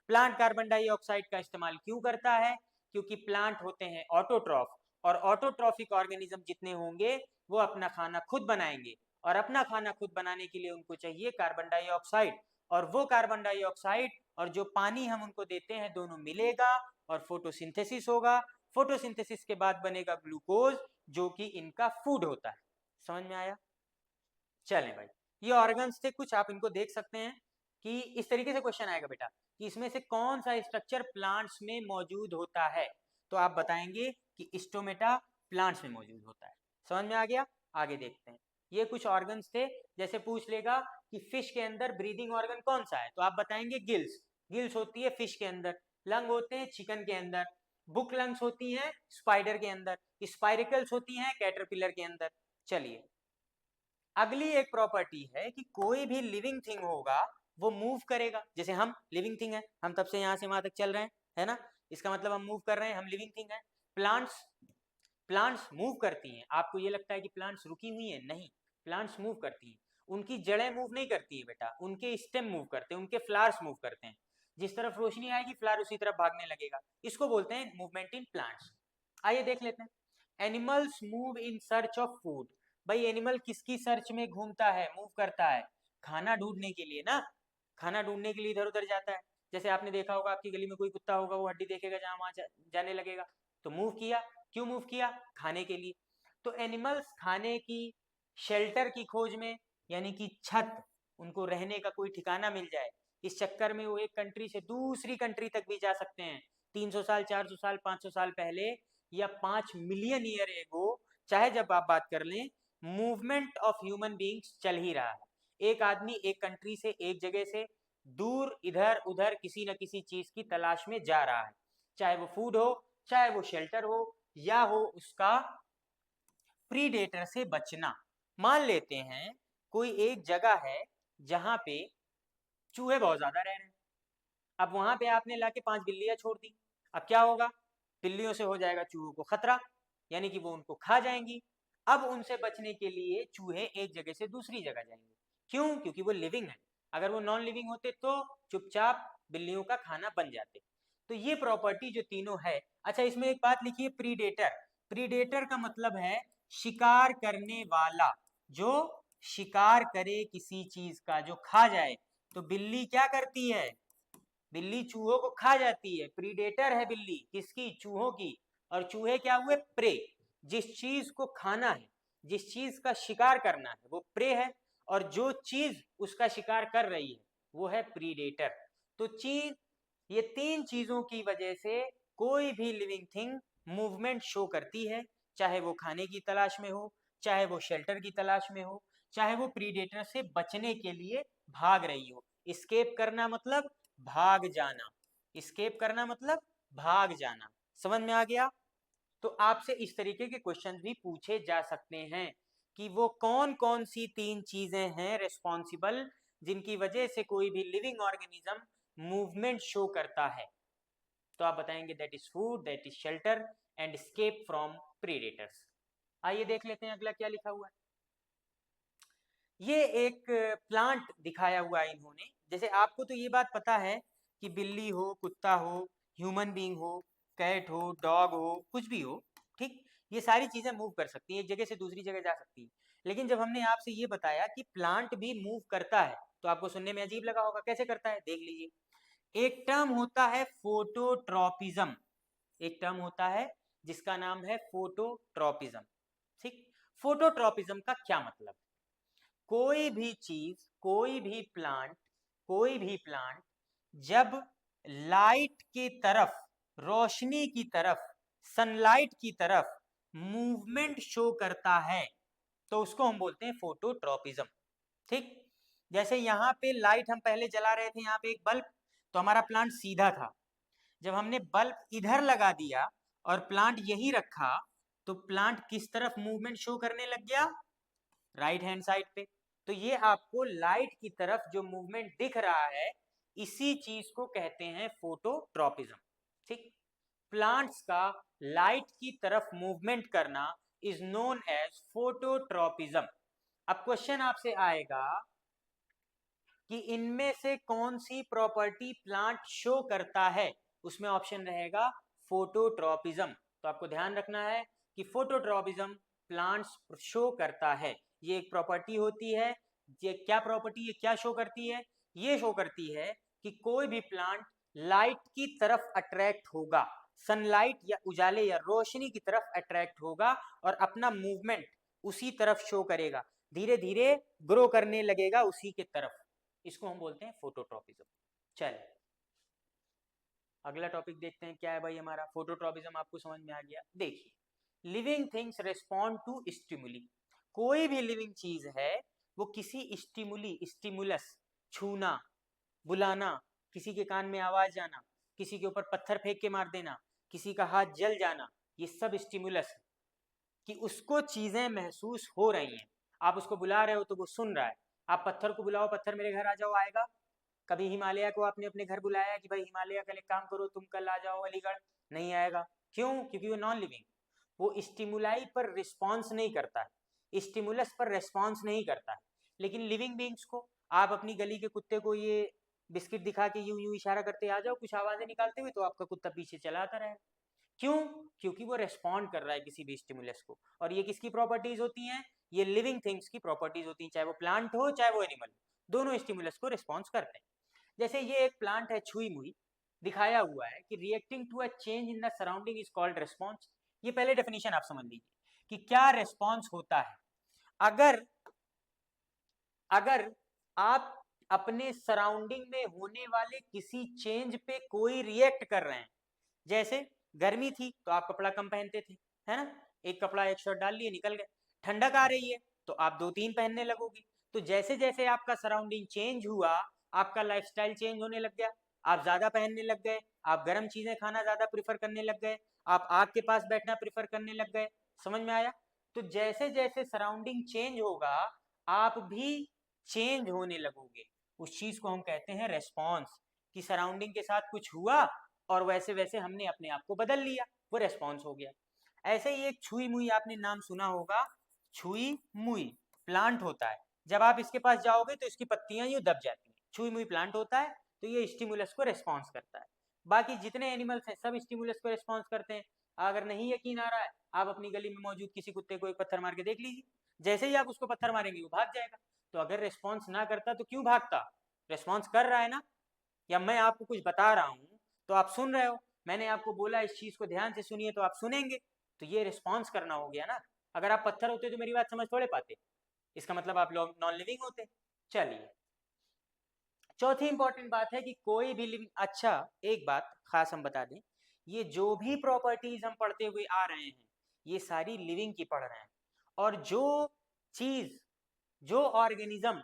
[SPEAKER 1] प्लांट कार्बन डाइऑक्साइड का इस्तेमाल क्यों करता है? क्योंकि प्लांट होते हैं ऑटोट्रॉफ, और ऑटोट्रॉफिक ऑर्गेनिज्म जितने होंगे वो अपना खाना खुद बनाएंगे, और अपना खाना खुद बनाने के लिए उनको चाहिए कार्बन डाइऑक्साइड, और वो कार्बन डाइऑक्साइड और जो पानी हम उनको देते हैं दोनों मिलेगा और फोटोसिंथेसिस होगा। फोटोसिंथेसिस के बाद बनेगा ग्लूकोज, जो कि इनका फूड होता है। समझ में आया? चलें भाई, ये ऑर्गन्स थे कुछ, आप इनको देख सकते हैं कि इस तरीके से क्वेश्चन आएगा बेटा कि इसमें से कौन सा स्ट्रक्चर प्लांट्स में मौजूद होता है, तो आप बताएंगे कि स्टोमेटा प्लांट्स में मौजूद होता है। समझ में आ गया? आगे देखते हैं। ये कुछ ऑर्गन्स थे, जैसे पूछ लेगा कि फिश के अंदर ब्रीदिंग ऑर्गन कौन सा है, तो आप बताएंगे गिल्स। गिल्स होती है फिश के अंदर। लंग होते हैं चिकन के अंदर। बुक लंग्स होती हैं स्पाइडर के अंदर। स्पाइरिकल्स होती हैं कैटरपिलर के अंदर। चलिए, अगली एक प्रॉपर्टी है कि कोई भी लिविंग थिंग होगा वो मूव करेगा। जैसे हम लिविंग थिंग है, हम तब से यहाँ से वहां तक चल रहे हैं, है ना, इसका मतलब हम मूव कर रहे हैं, हम लिविंग थिंग है। प्लांट्स प्लांट्स मूव करती हैं। आपको ये लगता है कि प्लांट्स रुकी हुई हैं? नहीं, प्लांट्स मूव करती हैं। उनकी जड़ें मूव नहीं करती है बेटा, उनके स्टेम मूव करते हैं, उनके फ्लावर्स मूव करते हैं। जिस तरफ रोशनी आएगी फ्लावर उसी तरफ भागने लगेगा, इसको बोलते हैं मूवमेंट इन प्लांट्स। आइए देख लेते हैं। Animals move in search of food. भाई एनिमल किसकी सर्च में घूमता है, मूव करता है? खाना ढूंढने के लिए ना, खाना ढूंढने के लिए इधर उधर जाता है। जैसे आपने देखा होगा, आपकी गली में कोई कुत्ता होगा, वो हड्डी देखेगा जहां वहां जाने लगेगा, तो मूव किया। क्यों मूव किया? खाने के लिए। तो एनिमल्स खाने की, शेल्टर की खोज में, यानी कि छत, उनको रहने का कोई ठिकाना मिल जाए, इस चक्कर में वो एक कंट्री से दूसरी कंट्री तक भी जा सकते हैं। 300 साल, 400 साल, 500 साल पहले, या 5 मिलियन ईयर एगो, चाहे जब आप बात कर लें, मूवमेंट ऑफ ह्यूमन बींग्स चल ही रहा है। एक आदमी एक कंट्री से, एक जगह से दूर इधर उधर किसी न किसी चीज की तलाश में जा रहा है, चाहे वो फूड हो, चाहे वो शेल्टर हो, या हो उसका प्रीडेटर से बचना। मान लेते हैं कोई एक जगह है जहां पे चूहे बहुत ज्यादा रह रहे हैं, अब वहां पे आपने लाके 5 बिल्लियां छोड़ दी, अब क्या होगा? बिल्लियों से हो जाएगा चूहों को खतरा, यानी कि वो उनको खा जाएंगी। अब उनसे बचने के लिए चूहे एक जगह से दूसरी जगह जाएंगे। क्यों? क्योंकि वो लिविंग है। अगर वो नॉन लिविंग होते तो चुपचाप बिल्लियों का खाना बन जाते। तो ये प्रॉपर्टी जो तीनों है। अच्छा, इसमें एक बात लिखिए, प्रीडेटर। प्रीडेटर का मतलब है शिकार करने वाला, जो शिकार करे किसी चीज का, जो खा जाए। तो बिल्ली क्या करती है? बिल्ली चूहों को खा जाती है, प्रीडेटर है बिल्ली, किसकी? चूहों की। और चूहे क्या हुए? प्रे। जिस चीज को खाना है, जिस चीज का शिकार करना है, वो प्रे है, और जो चीज उसका शिकार कर रही है वो है प्रीडेटर। तो चीज, ये तीन चीजों की वजह से कोई भी लिविंग थिंग मूवमेंट शो करती है, चाहे वो खाने की तलाश में हो, चाहे वो शेल्टर की तलाश में हो, चाहे वो प्रीडेटर से बचने के लिए भाग रही हो। एस्केप करना मतलब भाग जाना, एस्केप करना मतलब भाग जाना। समझ में आ गया? तो आपसे इस तरीके के क्वेश्चंस भी पूछे जा सकते हैं कि वो कौन कौन सी तीन चीजें हैं रिस्पॉन्सिबल, जिनकी वजह से कोई भी लिविंग ऑर्गेनिज्म मूवमेंट शो करता है। तो आप बताएंगे that is food, that is shelter and escape from predators. आइए देख लेते हैं अगला क्या लिखा हुआ है। ये एक प्लांट दिखाया हुआ है इन्होंने। जैसे आपको तो ये बात पता है कि बिल्ली हो, कुत्ता हो, ह्यूमन बीइंग हो, कैट हो, डॉग हो, कुछ भी हो, ठीक, ये सारी चीजें मूव कर सकती हैं, एक जगह से दूसरी जगह जा सकती हैं। लेकिन जब हमने आपसे ये बताया कि प्लांट भी मूव करता है, तो आपको सुनने में अजीब लगा होगा, कैसे करता है? देख लीजिए। एक टर्म होता है फोटोट्रॉपिज्म, एक टर्म होता है जिसका नाम है फोटोट्रॉपिज्म। ठीक, फोटोट्रॉपिज्म का क्या मतलब? कोई भी चीज, कोई भी प्लांट जब लाइट की तरफ, रोशनी की तरफ, सनलाइट की तरफ मूवमेंट शो करता है, तो उसको हम बोलते हैं फोटोट्रॉपिज्म। ठीक, जैसे यहाँ पे लाइट हम पहले जला रहे थे, यहाँ पे एक बल्ब, तो हमारा प्लांट सीधा था। जब हमने बल्ब इधर लगा दिया और प्लांट यही रखा तो प्लांट किस तरफ मूवमेंट शो करने लग गया? राइट हैंड साइड पे। तो ये आपको लाइट की तरफ जो मूवमेंट दिख रहा है इसी चीज को कहते हैं फोटोट्रॉपिज्म। ठीक, प्लांट्स का लाइट की तरफ मूवमेंट करना इज नोन एज फोटोट्रॉपिज्म। अब क्वेश्चन आपसे आएगा कि इनमें से कौन सी प्रॉपर्टी प्लांट शो करता है, उसमें ऑप्शन रहेगा फोटोट्रॉपिज्म। तो आपको ध्यान रखना है कि फोटोट्रॉपिज्म प्लांट्स शो करता है, ये एक प्रॉपर्टी होती है। ये क्या प्रॉपर्टी, ये क्या शो करती है? ये शो करती है कि कोई भी प्लांट लाइट की तरफ अट्रैक्ट होगा, सनलाइट या उजाले या रोशनी की तरफ अट्रैक्ट होगा और अपना मूवमेंट उसी तरफ शो करेगा, धीरे धीरे ग्रो करने लगेगा उसी के तरफ। इसको हम बोलते हैं फोटोट्रॉपिज्म। चलिए अगला टॉपिक देखते हैं क्या है भाई हमारा। फोटोट्रॉपिज्म आपको समझ में आ गया। देखिए, living things respond to stimuli. कोई भी लिविंग चीज है वो किसी स्टिमुली, स्टिमुलस, छूना, बुलाना, किसी के कान में आवाज आना, किसी के ऊपर पत्थर फेंक के मार देना, किसी का हाथ जल जाना, ये सब स्टिमुलस है कि उसको चीजें महसूस हो रही हैं। आप उसको बुला रहे हो तो वो सुन रहा है। आप पत्थर को बुलाओ, पत्थर मेरे घर आ जाओ, आएगा? कभी हिमालय को आपने अपने घर बुलाया कि भाई हिमालय कल एक काम करो, तुम कल आ जाओ अलीगढ़? नहीं आएगा। क्यों? क्योंकि वो नॉन लिविंग, वो स्टिमुलाई पर रिस्पॉन्स नहीं करता है, स्टिमुलस पर रिस्पॉन्स नहीं करता है। लेकिन लिविंग बींग्स को आप अपनी गली के कुत्ते को ये बिस्किट दिखा के यूं यूं इशारा करते आ जाओ कुछ आवाजें निकालते हुए, तो आपका कुत्ता पीछे चलाता रहेगा। क्यों? क्योंकि वो रेस्पॉन्ड कर रहा है किसी भी स्टिमुलस को। और ये किसकी प्रॉपर्टीज होती हैं? ये लिविंग थिंग्स की प्रॉपर्टीज होती हैं, चाहे वो प्लांट हो चाहे वो एनिमल, दोनों स्टिमुलस को रिस्पॉन्स करते हैं। जैसे ये एक प्लांट है छुई मुई, दिखाया हुआ है कि reacting to a change in the surrounding is called response. ये पहले डेफिनेशन आप समझ लीजिए कि क्या रिस्पॉन्स होता है। अगर अगर आप अपने सराउंडिंग में होने वाले किसी चेंज पे कोई रिएक्ट कर रहे हैं, जैसे गर्मी थी तो आप कपड़ा कम पहनते थे, है ना, एक कपड़ा एक शर्ट डाल लिए निकल गए। ठंडक आ रही है तो आप दो तीन पहनने लगोगे। तो जैसे जैसे आपका सराउंडिंग चेंज हुआ, आपका लाइफस्टाइल चेंज होने लग गया, आप ज्यादा पहनने लग गए, आप गर्म चीजें खाना ज्यादा प्रीफर करने लग गए, आप आग के पास बैठना प्रीफर करने लग गए। समझ में आया? तो जैसे जैसे सराउंडिंग चेंज होगा आप भी चेंज होने लगोगे। उस चीज को हम कहते हैं रेस्पॉन्स, कि सराउंडिंग के साथ कुछ हुआ और वैसे वैसे हमने अपने आप को बदल लिया, वो रेस्पॉन्स हो गया। ऐसे ही एक छुई मुई आपने नाम सुना होगा, छुई मुई प्लांट होता है। जब आप इसके पास जाओगे तो इसकी पत्तियां यूं दब जाती हैं। छुई मुई प्लांट होता है, तो ये स्टिमुलस को रेस्पॉन्स करता है। बाकी जितने एनिमल्स हैं सब स्टिमुलस को रेस्पॉन्स करते हैं। अगर नहीं यकीन आ रहा है, आप अपनी गली में मौजूद किसी कुत्ते को एक पत्थर मार के देख लीजिए, जैसे ही आप उसको पत्थर मारेंगे वो भाग जाएगा। तो अगर रेस्पॉन्स ना करता तो क्यों भागता? रेस्पॉन्स कर रहा है ना। या मैं आपको कुछ बता रहा हूं तो आप सुन रहे हो, मैंने आपको बोला इस चीज को ध्यान से सुनिए तो आप सुनेंगे, तो ये रिस्पॉन्स करना हो गया ना। अगर आप पत्थर होते तो मेरी बात समझ थोड़े पाते, इसका मतलब आप लोग नॉन लिविंग होते। चलिए चौथी इंपॉर्टेंट बात है कि कोई भी लिविंग, अच्छा एक बात खास हम बता दें, ये जो भी प्रॉपर्टीज हम पढ़ते हुए आ रहे हैं ये सारी लिविंग की पढ़ रहे हैं। और जो चीज, जो ऑर्गेनिज्म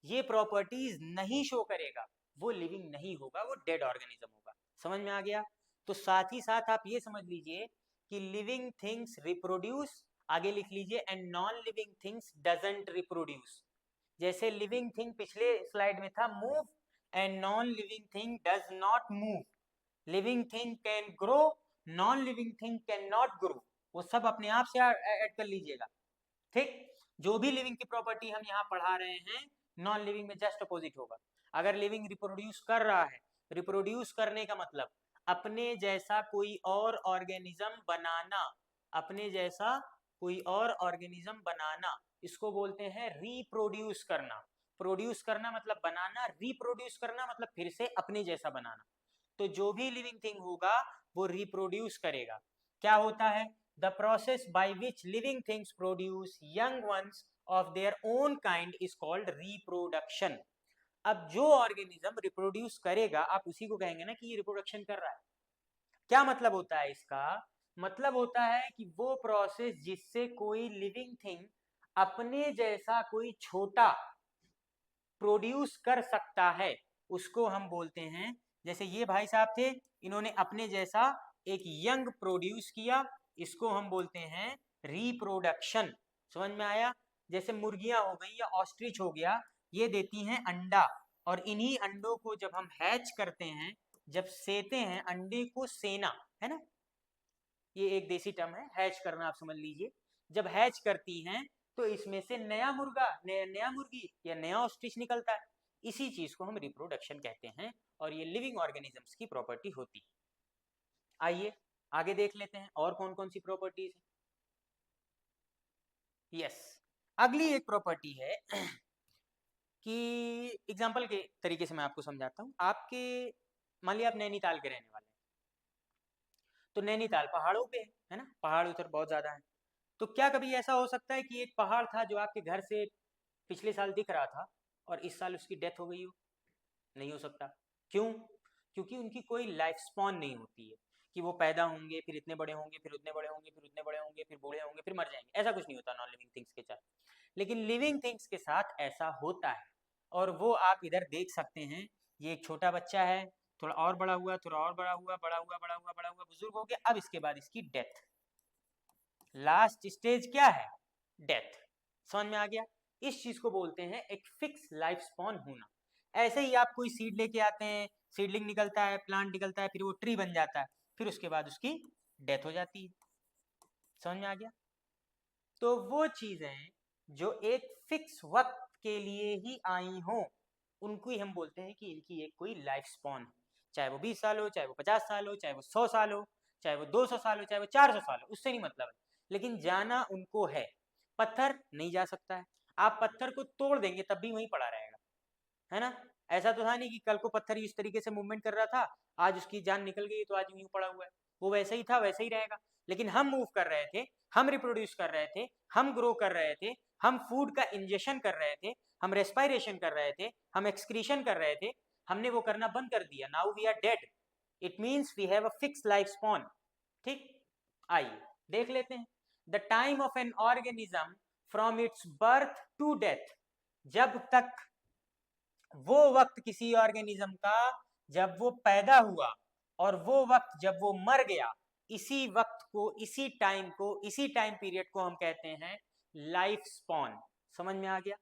[SPEAKER 1] ये प्रॉपर्टीज नहीं शो करेगा वो लिविंग नहीं होगा, वो डेड ऑर्गेनिज्म होगा। समझ में आ गया? तो साथ ही साथ आप ये समझ लीजिए कि लिविंग थिंग्स रिप्रोड्यूस, आगे लिख लीजिए, and non living things doesn't reproduce. जैसे लिविंग थिंग पिछले स्लाइड में था move, and non living thing does not move. Living thing can grow, non living thing can not grow. वो सब अपने आप से ऐड कर लीजिएगा। ठीक, जो भी लिविंग की प्रॉपर्टी हम यहाँ पढ़ा रहे हैं नॉन लिविंग में जस्ट अपोजिट होगा। अगर लिविंग रिप्रोड्यूस कर रहा है, रिप्रोड्यूस करने का मतलब अपने जैसा कोई और ऑर्गेनिज्म बनाना, अपने जैसा कोई और ऑर्गेनिज्म बनाना, इसको बोलते हैं रिप्रोड्यूस करना। प्रोड्यूस करना मतलब बनाना, रिप्रोड्यूस करना मतलब फिर से अपने जैसा बनाना। तो जो भी लिविंग थिंग होगा वो रिप्रोड्यूस करेगा। क्या होता है? The process by which living things produce young ones of their own kind is called reproduction. अब जो ऑर्गेनिज्म रिप्रोड्यूस करेगा आप उसी को कहेंगे ना कि ये रिप्रोडक्शन कर रहा है। क्या मतलब होता है इसका? मतलब होता है कि वो प्रोसेस जिससे कोई लिविंग थिंग अपने जैसा कोई छोटा प्रोड्यूस कर सकता है उसको हम बोलते हैं जैसे ये भाई साहब थे, इन्होंने अपने जैसा एक यंग प्रोड्यूस किया, इसको हम बोलते हैं रिप्रोडक्शन। समझ में आया? जैसे मुर्गियां हो गई या ऑस्ट्रिच हो गया, ये देती हैं अंडा, और इन्हीं अंडों को जब हम हैच करते हैं, जब सेते हैं अंडे को, सेना है ना, ये एक देसी टर्म है, हैच करना, आप समझ लीजिए। जब हैच करती हैं तो इसमें से नया मुर्गा, नया मुर्गी या नया ऑस्ट्रिच निकलता है, इसी चीज को हम रिप्रोडक्शन कहते हैं, और ये लिविंग ऑर्गेनिजम्स की प्रॉपर्टी होती है। आइए आगे देख लेते हैं और कौन कौन सी प्रॉपर्टीज है। यस, अगली एक प्रॉपर्टी है कि एग्जाम्पल के तरीके से मैं आपको समझाता हूँ। आपके मान लिया आप नैनीताल के रहने वाले हैं, तो नैनीताल पहाड़ों पे है ना, पहाड़ उधर बहुत ज़्यादा है। तो क्या कभी ऐसा हो सकता है कि एक पहाड़ था जो आपके घर से पिछले साल दिख रहा था और इस साल उसकी डेथ हो गई हो? नहीं हो सकता। क्यों? क्योंकि उनकी कोई लाइफ स्पॉन नहीं होती है कि वो पैदा होंगे, फिर इतने बड़े होंगे, फिर उतने बड़े होंगे, फिर उतने बड़े होंगे, फिर बूढ़े होंगे, फिर मर जाएंगे। ऐसा कुछ नहीं होता नॉन लिविंग थिंग्स के साथ। लेकिन लिविंग थिंग्स के साथ ऐसा होता है, और वो आप इधर देख सकते हैं। ये एक छोटा बच्चा है, थोड़ा और बड़ा हुआ, थोड़ा और बड़ा हुआ, बड़ा हुआ, बड़ा हुआ, बड़ा हुआ, बुजुर्ग हो गया, अब इसके बाद इसकी डेथ। लास्ट स्टेज क्या है? डेथ। समझ में आ गया? इस चीज को बोलते हैं एक फिक्स लाइफ स्पॉन होना। ऐसे ही आप कोई सीड लेके आते हैं, सीडलिंग निकलता है, प्लांट निकलता है, फिर वो ट्री बन जाता है, फिर उसके बाद उसकी डेथ हो जाती है। समझ में आ गया? तो वो चीजें जो एक फिक्स वक्त के लिए ही आई हो, उनको ही हम बोलते हैं कि इनकी एक कोई लाइफ स्पॉन है। चाहे वो 20 साल हो, चाहे वो 50 साल हो, चाहे वो 100 साल हो, चाहे वो 200 साल हो, चाहे वो 400 साल हो, उससे नहीं मतलब है, लेकिन जाना उनको है। पत्थर नहीं जा सकता है, आप पत्थर को तोड़ देंगे तब भी वहीं पड़ा रहेगा, है ना। ऐसा तो था नहीं कि कल को पत्थर इस तरीके से मूवमेंट कर रहा था, आज उसकी जान निकल गई तो आज यूं पड़ा हुआ है, वो वैसे ही था वैसे ही रहेगा। लेकिन हम मूव कर रहे थे, हम रिप्रोड्यूस कर रहे थे, हम ग्रो कर रहे थे, हम फूड का इंजेक्शन कर रहे थे, हम रेस्पायरेशन कर रहे थे, हम एक्सक्रीशन कर रहे थे, हमने वो करना बंद कर दिया, now we are dead. It means we have a fix life span. ठीक, आइए देख लेते हैं। The time of an organism from its birth to death, जब तक वो वक्त किसी ऑर्गेनिज्म का जब वो पैदा हुआ और वो वक्त जब वो मर गया, इसी वक्त को, इसी टाइम को, इसी टाइम पीरियड को हम कहते हैं लाइफ स्पॉन। समझ में आ गया?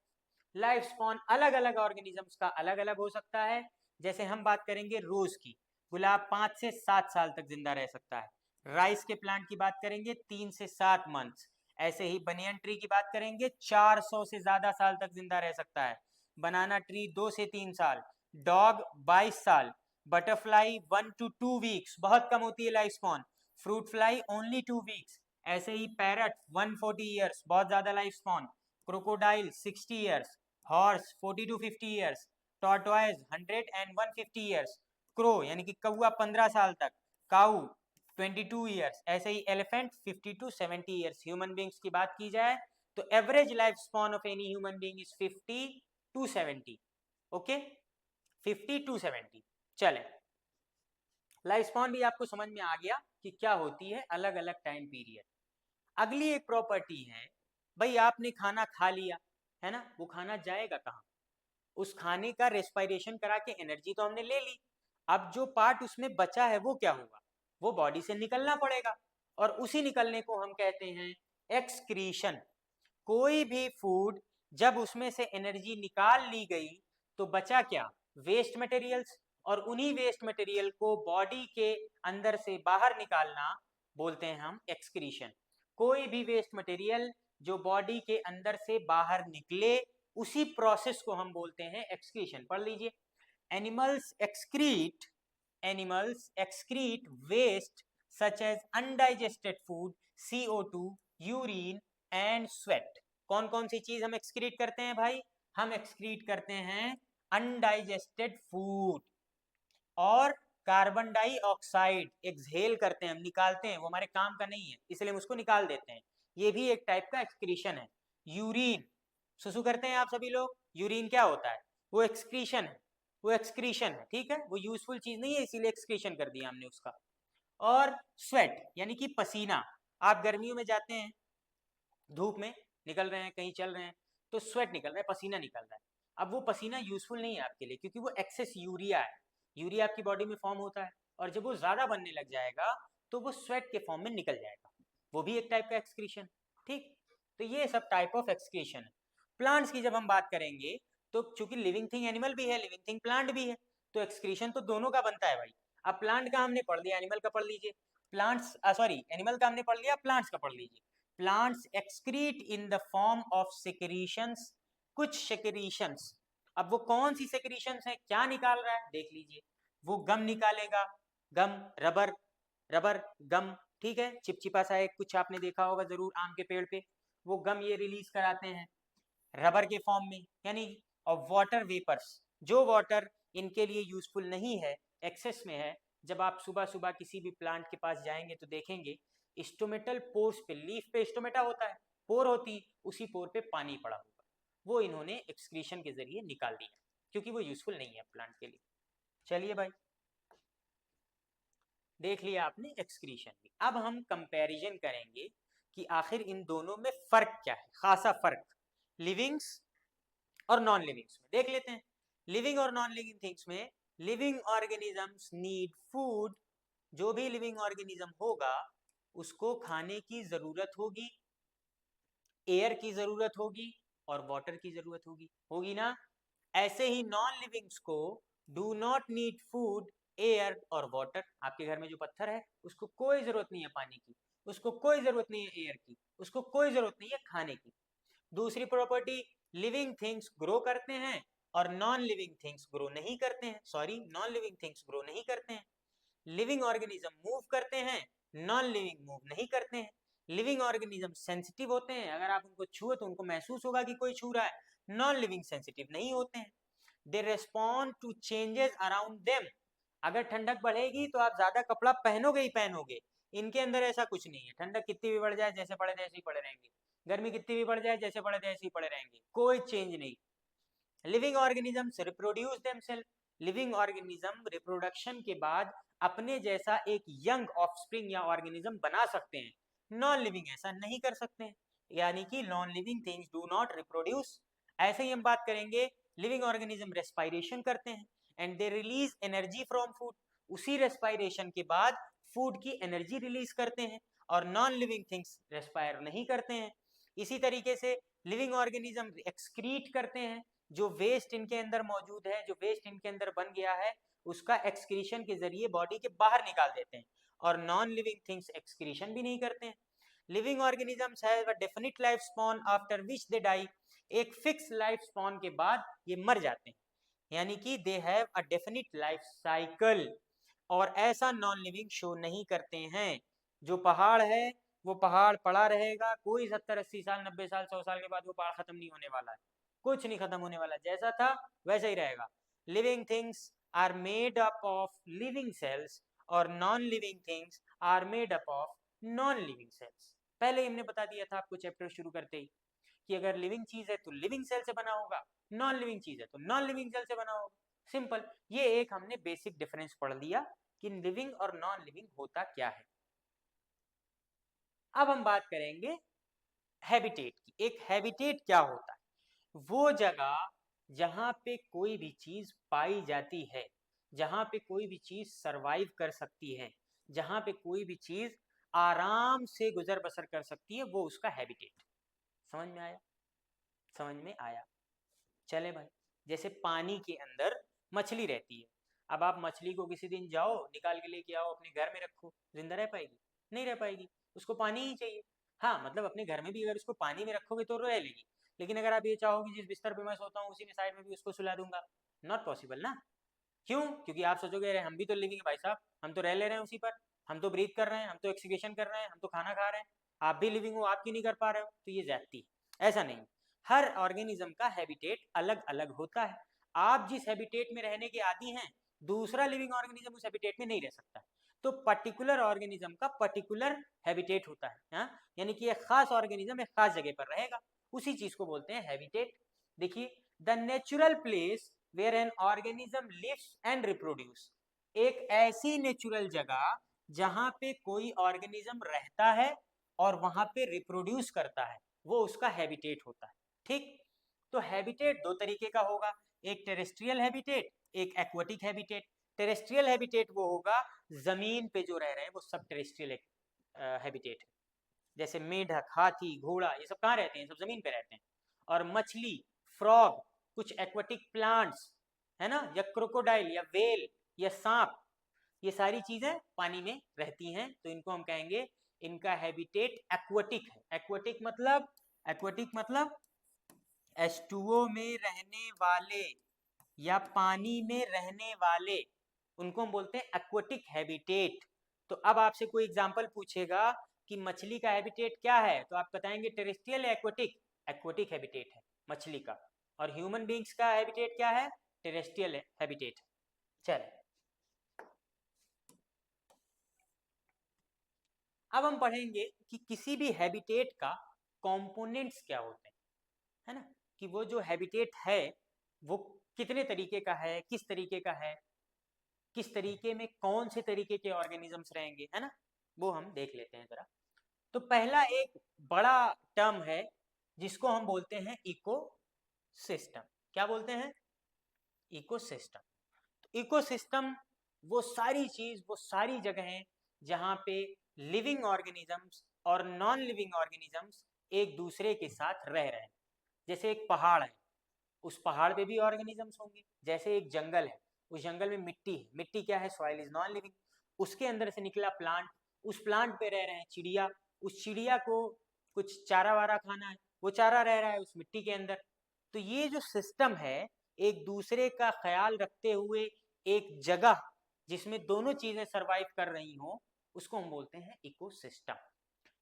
[SPEAKER 1] लाइफ स्पॉन अलग अलग ऑर्गेनिजम्स का अलग अलग हो सकता है। जैसे हम बात करेंगे रोज की, गुलाब 5 से 7 साल तक जिंदा रह सकता है। राइस के प्लांट की बात करेंगे 3 से 7 मंथ्स। ऐसे ही बनियन ट्री की बात करेंगे 400 से ज्यादा साल तक जिंदा रह सकता है। बनाना ट्री 2 से 3 साल, डॉग 22 साल, बटरफ्लाई 1 to 2 वीक्स, बहुत कम होती है life spawn. Fruit fly only 2 weeks. ऐसे ही पैरट 140 ईयर्स, बहुत ज्यादा life spawn. Crocodile 60 years, horse 40 to 50 years, tortoise 100 and 150 years, crow यानी कि कौआ 15 साल तक, काऊ 22 ईयर्स, ऐसे ही elephant 50 to 70 years. Human beings की बात की जाए तो average life span of any human being is 50 to 70। Okay, 50 to 70। चले, लाइफ स्पॉन भी आपको समझ में आ गया कि क्या होती है अलग अलग टाइम पीरियड। अगली एक प्रॉपर्टी है, भाई आपने खाना खा लिया है ना, वो खाना जाएगा कहाँ? उस खाने का रेस्पायरेशन करा के एनर्जी तो हमने ले ली, अब जो पार्ट उसमें बचा है वो क्या होगा? वो बॉडी से निकलना पड़ेगा, और उसी निकलने को हम कहते हैं एक्सक्रीशन। कोई भी फूड जब उसमें से एनर्जी निकाल ली गई तो बचा क्या? वेस्ट मटेरियल्स, और उन्हीं वेस्ट मटेरियल को बॉडी के अंदर से बाहर निकालना बोलते हैं हम एक्सक्रीशन। कोई भी वेस्ट मटेरियल जो बॉडी के अंदर से बाहर निकले, उसी प्रोसेस को हम बोलते हैं एक्सक्रीशन। पढ़ लीजिए, animals excrete, animals excrete waste such as undigested food, CO2, urine and sweat. कौन कौन सी चीज हम एक्सक्रीट करते हैं भाई? हम एक्सक्रीट करते हैं अनडाइजेस्टेड फूड, और कार्बन डाइऑक्साइड एक्सहेल करते हैं, हम निकालते हैं, वो हमारे काम का नहीं है इसलिए हम उसको निकाल देते हैं, ये भी एक टाइप का एक्सक्रीशन है। यूरिन, सुसु करते हैं आप सभी लोग, यूरिन क्या होता है? वो एक्सक्रीशन है, वो एक्सक्रीशन है, ठीक है, वो यूजफुल चीज नहीं है इसीलिए एक्सक्रीशन कर दिया हमने उसका। और स्वेट यानी कि पसीना, आप गर्मियों में जाते हैं, धूप में निकल रहे हैं, कहीं चल रहे हैं, तो स्वेट निकल रहा है, पसीना निकल रहा है। अब वो पसीना यूजफुल नहीं है आपके लिए क्योंकि वो एक्सेस यूरिया है, यूरिया आपकी बॉडी में फॉर्म होता है, और जब वो ज़्यादा बनने लग जाएगा तो वो स्वेट के फॉर्म में निकल जाएगा, वो भी एक टाइप का एक्सक्रीशन। ठीक, तो ये सब टाइप ऑफ एक्सक्रीशन है। प्लांट्स की जब हम बात करेंगे तो चूंकि लिविंग थिंग एनिमल भी है, लिविंग थिंग प्लांट भी है, तो एक्सक्रीशन तो दोनों का बनता है भाई। अब प्लांट का हमने पढ़ लिया, एनिमल का पढ़ लीजिए। प्लांट्स सॉरी एनिमल का हमने पढ़ लिया, प्लांट्स का पढ़ लीजिए। Plants excrete in the form of secretions, कुछ सेक्रीशंस। अब वो कौन सी सेक्रीशंस है, क्या निकाल रहा है देख लीजिए। वो गम निकालेगा, गम, रबर, रबर गम, ठीक है, चिपचिपा सा एक कुछ आपने देखा होगा जरूर आम के पेड़ पे, वो गम ये रिलीज कराते हैं रबर के फॉर्म में, यानी और वाटर वेपर्स, जो वाटर इनके लिए यूजफुल नहीं है, एक्सेस में है, जब आप सुबह सुबह किसी भी प्लांट के पास जाएंगे तो देखेंगे स्टोमेटल पोर्स पे, लीफ पे स्टोमेटा होता है, पोर होती, उसी पोर पे पानी पड़ा होगा, वो इन्होंने एक्सक्रीशन के जरिए निकाल दिया क्योंकि वो यूजफुल नहीं है प्लांट के लिए। चलिए भाई, देख लिया आपने एक्सक्रीशन भी। अब हम कंपैरिजन करेंगे कि आखिर इन दोनों में फर्क क्या है, खासा फर्क लिविंग्स और नॉन लिविंग्स में देख लेते हैं। लिविंग और नॉन लिविंग थिंग्स में, लिविंग ऑर्गेनिजम्स नीड फूड, जो भी लिविंग ऑर्गेनिज्म होगा उसको खाने की जरूरत होगी, एयर की जरूरत होगी और वाटर की जरूरत होगी, होगी ना। ऐसे ही नॉन लिविंग्स को do not need food, air और वाटर। आपके घर में जो पत्थर है उसको कोई जरूरत नहीं है पानी की, उसको कोई जरूरत नहीं है एयर की, उसको कोई जरूरत नहीं है खाने की। दूसरी प्रॉपर्टी, लिविंग थिंग्स ग्रो करते हैं और नॉन लिविंग थिंग्स ग्रो नहीं करते हैं, sorry non living things grow नहीं करते हैं। लिविंग ऑर्गेनिज्म मूव करते हैं, नॉन लिविंग मूव नहीं करते हैं। लिविंग ऑर्गेनिज्म सेंसिटिव होते हैं, अगर आप उनको छुए तो उनको महसूस होगा कि कोई छू रहा है, नॉन लिविंग सेंसिटिव नहीं होते हैं। They respond to changes around them, अगर ठंडक बढ़ेगी तो आप ज्यादा कपड़ा पहनोगे ही पहनोगे, इनके अंदर ऐसा कुछ नहीं है, ठंडक कितनी भी बढ़ जाए जैसे पड़े थे ऐसे ही पड़े रहेंगे, गर्मी कितनी भी बढ़ जाए जैसे पड़े थे ऐसे ही पड़े रहेंगे, कोई चेंज नहीं। Living organisms reproduce themselves, living organism reproduction के बाद अपने जैसा एक यंग ऑफस्प्रिंग या ऑर्गेनिज्म बना सकते हैं, नॉन लिविंग ऐसा नहीं कर सकते हैं, यानी कि non living things do not reproduce. ऐसे ही हम बात करेंगे, लिविंग ऑर्गेनिज्म रेस्पायरेशन करते हैं and they release energy from food, उसी रेस्पायरेशन के बाद फूड की एनर्जी रिलीज करते हैं, और नॉन लिविंग थिंग्स रेस्पायर नहीं करते हैं। इसी तरीके से लिविंग ऑर्गेनिज्म एक्सक्रीट करते हैं, जो वेस्ट इनके अंदर मौजूद है, जो वेस्ट इनके अंदर बन गया है, उसका एक्सक्रीशन के जरिए बॉडी के बाहर निकाल देते हैं, और नॉन लिविंग थिंग्स एक्सक्रीशन भी नहीं करते हैं। Living organisms have a definite life span after which they die, एक फिक्स लाइफ स्पॉन के बाद ये मर जाते हैं, यानी कि they have a definite life cycle, और ऐसा नॉन लिविंग शो नहीं करते हैं। जो पहाड़ है वो पहाड़ पड़ा रहेगा, कोई 70-80 साल 90 साल 100 साल के बाद वो पहाड़ खत्म नहीं होने वाला है, कुछ नहीं खत्म होने वाला, जैसा था वैसा ही रहेगा। Living things are made up of living cells और non living things are made up of non living cells. पहले हमने बता दिया था आपको चैप्टर शुरू करते ही कि अगर लिविंग चीज है तो लिविंग सेल से बना होगा, नॉन लिविंग चीज है तो नॉन लिविंग सेल से बना होगा, सिंपल। ये एक हमने बेसिक डिफरेंस पढ़ लिया कि लिविंग और नॉन लिविंग होता क्या है। अब हम बात करेंगे हैबिटेट की। एक हैबिटेट क्या होता है, वो जगह जहां पे कोई भी चीज पाई जाती है, जहां पे कोई भी चीज सरवाइव कर सकती है, जहां पे कोई भी चीज आराम से गुजर बसर कर सकती है, वो उसका हैबिटेट। समझ में आया, समझ में आया। चले भाई, जैसे पानी के अंदर मछली रहती है, अब आप मछली को किसी दिन जाओ निकाल के लेके आओ अपने घर में रखो, जिंदा रह पाएगी? नहीं रह पाएगी, उसको पानी ही चाहिए। हाँ मतलब अपने घर में भी अगर उसको पानी में रखोगे तो रह लेगी, लेकिन अगर आप ये चाहो कि जिस बिस्तर पे मैं सोता हूँ उसी में साइड में भी उसको सुला दूंगा, नॉट पॉसिबल ना। क्यों? क्योंकि आप सोचोगे अरे हम भी तो लिविंग है भाई साहब, हम तो रह ले रहे हैं उसी पर, हम तो ब्रीथ कर रहे हैं, हम तो एक्सक्रीशन कर रहे हैं, हम तो खाना खा रहे हैं, आप भी लिविंग हो, आप क्यों नहीं कर पा रहे हो? तो ये ज्यादती, ऐसा नहीं। हर ऑर्गेनिज्म का हैबिटेट अलग अलग होता है, आप जिस हैबिटेट में रहने के आदी हैं दूसरा लिविंग ऑर्गेनिज्म उस हैबिटेट में नहीं रह सकता, तो पर्टिकुलर ऑर्गेनिज्म का पर्टिकुलर हैबिटेट होता है, हाँ? यानी कि एक खास ऑर्गेनिज्म एक खास जगह पर रहेगा, उसी चीज को बोलते हैं हैबिटेट। देखिए, the natural place where an organism lives and reproduce, एक ऐसी नेचुरल जगह जहां पे कोई ऑर्गेनिज्म रहता है और वहां पे रिप्रोड्यूस करता है, वो उसका हैबिटेट होता है। ठीक, तो हैबिटेट दो तरीके का होगा, एक टेरेस्ट्रियल हैबिटेट, एक एक्वाटिक हैबिटेट। टेरेस्ट्रियल हैबिटेट वो होगा जमीन पे जो रह रहे हैं वो सब टेरेस्ट्रियल हैबिटेट है। जैसे मेढक, हाथी, घोड़ा, ये सब कहाँ रहते हैं? सब जमीन पे रहते हैं। और मछली, फ्रॉग, कुछ एक्वाटिक प्लांट्स, है ना, या क्रोकोडाइल या वेल या सांप, ये सारी चीजें पानी में रहती हैं, तो इनको हम कहेंगे इनका हैबिटेट एक्वाटिक है। एक्वाटिक मतलब H2O में रहने वाले या पानी में रहने वाले, उनको हम बोलते हैं एक्वाटिक हैबिटेट। तो अब आपसे कोई एग्जांपल पूछेगा कि मछली का हैबिटेट क्या है, तो आप बताएंगे टेरेस्ट्रियल या एक्वाटिक? एक्वाटिक हैबिटेट है मछली का। और ह्यूमन बींग्स का हैबिटेट क्या है? Terrestrial habitat. चलिए अब हम पढ़ेंगे कि किसी भी हैबिटेट का कंपोनेंट्स क्या होते हैं, है ना, कि वो जो हैबिटेट है वो कितने तरीके का है, किस तरीके का है, किस तरीके में कौन से तरीके के ऑर्गेनिजम्स रहेंगे, है ना, वो हम देख लेते हैं जरा। तो पहला एक बड़ा टर्म है जिसको हम बोलते हैं इकोसिस्टम। क्या बोलते हैं? इकोसिस्टम। तो इकोसिस्टम वो सारी चीज, वो सारी जगहें जहाँ पे लिविंग ऑर्गेनिजम्स और नॉन लिविंग ऑर्गेनिजम्स एक दूसरे के साथ रह रहे हैं। जैसे एक पहाड़ है, उस पहाड़ पे भी ऑर्गेनिजम्स होंगे। जैसे एक जंगल है, उस जंगल में मिट्टी है, मिट्टी क्या है? Soil is non living. उसके अंदर से निकला प्लांट, उस प्लांट पे रह रहे हैं चिड़िया, उस चिड़िया को कुछ चारा वारा खाना है, वो चारा रह रहा है उस मिट्टी के अंदर। तो ये जो सिस्टम है, एक दूसरे का ख्याल रखते हुए एक जगह जिसमें दोनों चीजें सरवाइव कर रही हों, उसको हम बोलते हैं इकोसिस्टम।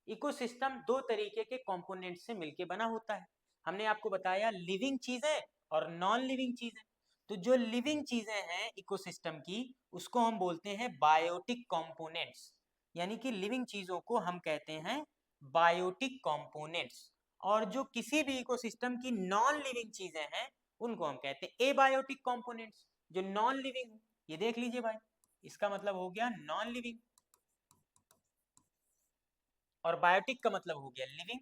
[SPEAKER 1] इकोसिस्टम दो तरीके के कंपोनेंट से मिलके बना होता है। हमने आपको बताया लिविंग चीजें और नॉन लिविंग चीजें। तो जो लिविंग चीजें हैं इकोसिस्टम की, उसको हम बोलते हैं बायोटिक कंपोनेंट्स, यानी कि लिविंग चीजों को हम कहते हैं बायोटिक कंपोनेंट्स। और जो किसी भी इकोसिस्टम की नॉन लिविंग चीजें हैं, उनको हम कहते हैं एबायोटिक कंपोनेंट्स, जो नॉन लिविंग। ये देख लीजिए भाई, इसका मतलब हो गया नॉन लिविंग, और बायोटिक का मतलब हो गया लिविंग।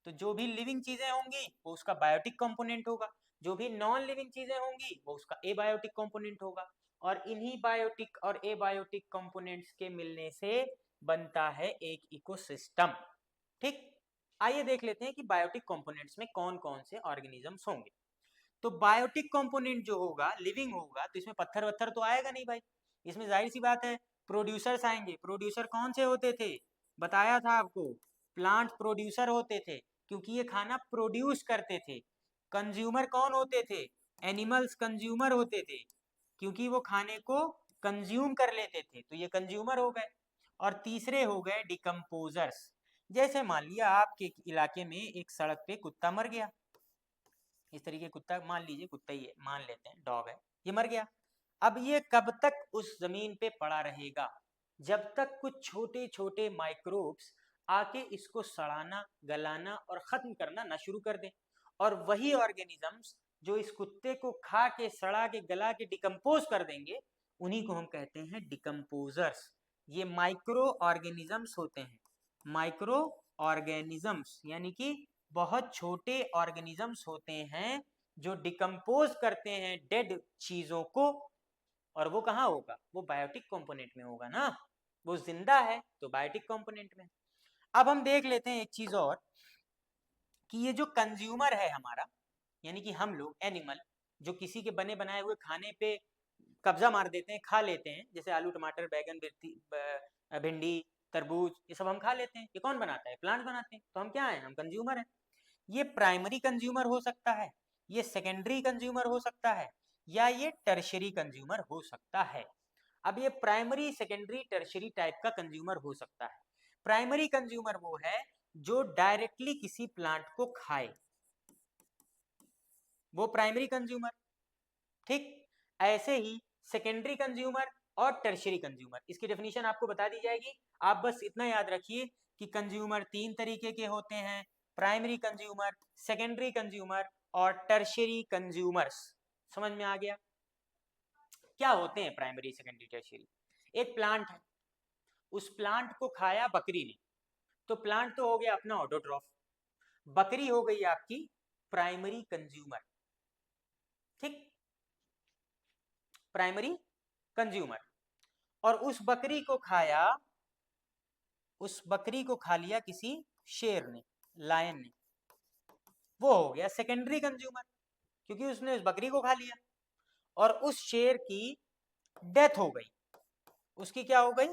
[SPEAKER 1] तो जो भी लिविंग चीजें होंगी वो उसका बायोटिक कंपोनेंट होगा, जो भी नॉन लिविंग चीजें होंगी वो उसका एबायोटिक कंपोनेंट होगा। और इन्हीं बायोटिक और एबायोटिक कंपोनेंट्स के मिलने से बनता है एक इकोसिस्टम। ठीक, आइए देख लेते हैं कि बायोटिक कंपोनेंट्स में कौन कौन से ऑर्गेनिजम्स होंगे। तो बायोटिक कंपोनेंट जो होगा, लिविंग होगा, तो इसमें पत्थर वत्थर तो आएगा नहीं भाई। इसमें जाहिर सी बात है प्रोड्यूसर्स आएंगे। प्रोड्यूसर कौन से होते थे? बताया था आपको, प्लांट प्रोड्यूसर होते थे, क्योंकि ये खाना प्रोड्यूस करते थे। कंज्यूमर कौन होते थे? एनिमल्स कंज्यूमर होते थे, क्योंकि वो खाने को कंज्यूम कर लेते थे, तो ये कंज्यूमर हो गए। और तीसरे हो गए डिकम्पोजर्स। जैसे मान लिया आपके इलाके में एक सड़क पे कुत्ता मर गया, इस तरीके कुत्ता, मान लीजिए कुत्ता ही है, मान लेते हैं डॉग है, ये मर गया। अब ये कब तक उस जमीन पे पड़ा रहेगा? जब तक कुछ छोटे छोटे माइक्रोब्स आके इसको सड़ाना, गलाना और खत्म करना ना शुरू कर दें। और वही ऑर्गेनिजम्स जो इस कुत्ते को खा के, सड़ा के, गला के डिकम्पोज कर देंगे, उन्हीं को हम कहते हैं डिकम्पोजर्स। ये माइक्रो ऑर्गेनिजम्स होते हैं, माइक्रो ऑर्गेनिजम्स यानी कि बहुत छोटे ऑर्गेनिजम्स होते हैं जो डिकम्पोज करते हैं डेड चीजों को। और वो कहाँ होगा? वो बायोटिक कंपोनेंट में होगा ना, वो जिंदा है तो बायोटिक कंपोनेंट में। अब हम देख लेते हैं एक चीज और, कि ये जो कंज्यूमर है हमारा, यानी कि हम लोग एनिमल, जो किसी के बने बनाए हुए खाने पे कब्जा मार देते हैं, खा लेते हैं, जैसे आलू टमाटर बैगन भिंडी तरबूज, ये सब हम खा लेते हैं। ये कौन बनाता है? प्लांट बनाते हैं। तो हम क्या हैं? हम कंज्यूमर हैं। ये प्राइमरी कंज्यूमर हो सकता है, ये सेकेंडरी कंज्यूमर हो सकता है, या ये टर्शरी कंज्यूमर हो सकता है। अब ये प्राइमरी, सेकेंडरी, टर्शरी टाइप का कंज्यूमर हो सकता है। प्राइमरी कंज्यूमर वो है जो डायरेक्टली किसी प्लांट को खाए, वो प्राइमरी कंज्यूमर। ठीक, ऐसे ही सेकेंडरी कंज्यूमर और टर्शरी कंज्यूमर, इसकी डेफिनेशन आपको बता दी जाएगी। आप बस इतना याद रखिए कि कंज्यूमर तीन तरीके के होते हैं, प्राइमरी कंज्यूमर, सेकेंडरी कंज्यूमर और टर्शरी कंज्यूमर्स। समझ में आ गया? क्या होते हैं प्राइमरी, सेकेंडरी, टर्शरी? एक प्लांट है, उस प्लांट को खाया बकरी ने, तो प्लांट तो हो गया अपना ऑटोट्रॉफ, बकरी हो गई आपकी प्राइमरी कंज्यूमर। ठीक, प्राइमरी कंज्यूमर, और उस बकरी को खा लिया किसी शेर ने, लायन ने, वो हो गया सेकेंडरी कंज्यूमर, क्योंकि उसने उस बकरी को खा लिया। और उस शेर की डेथ हो गई, उसकी क्या हो गई,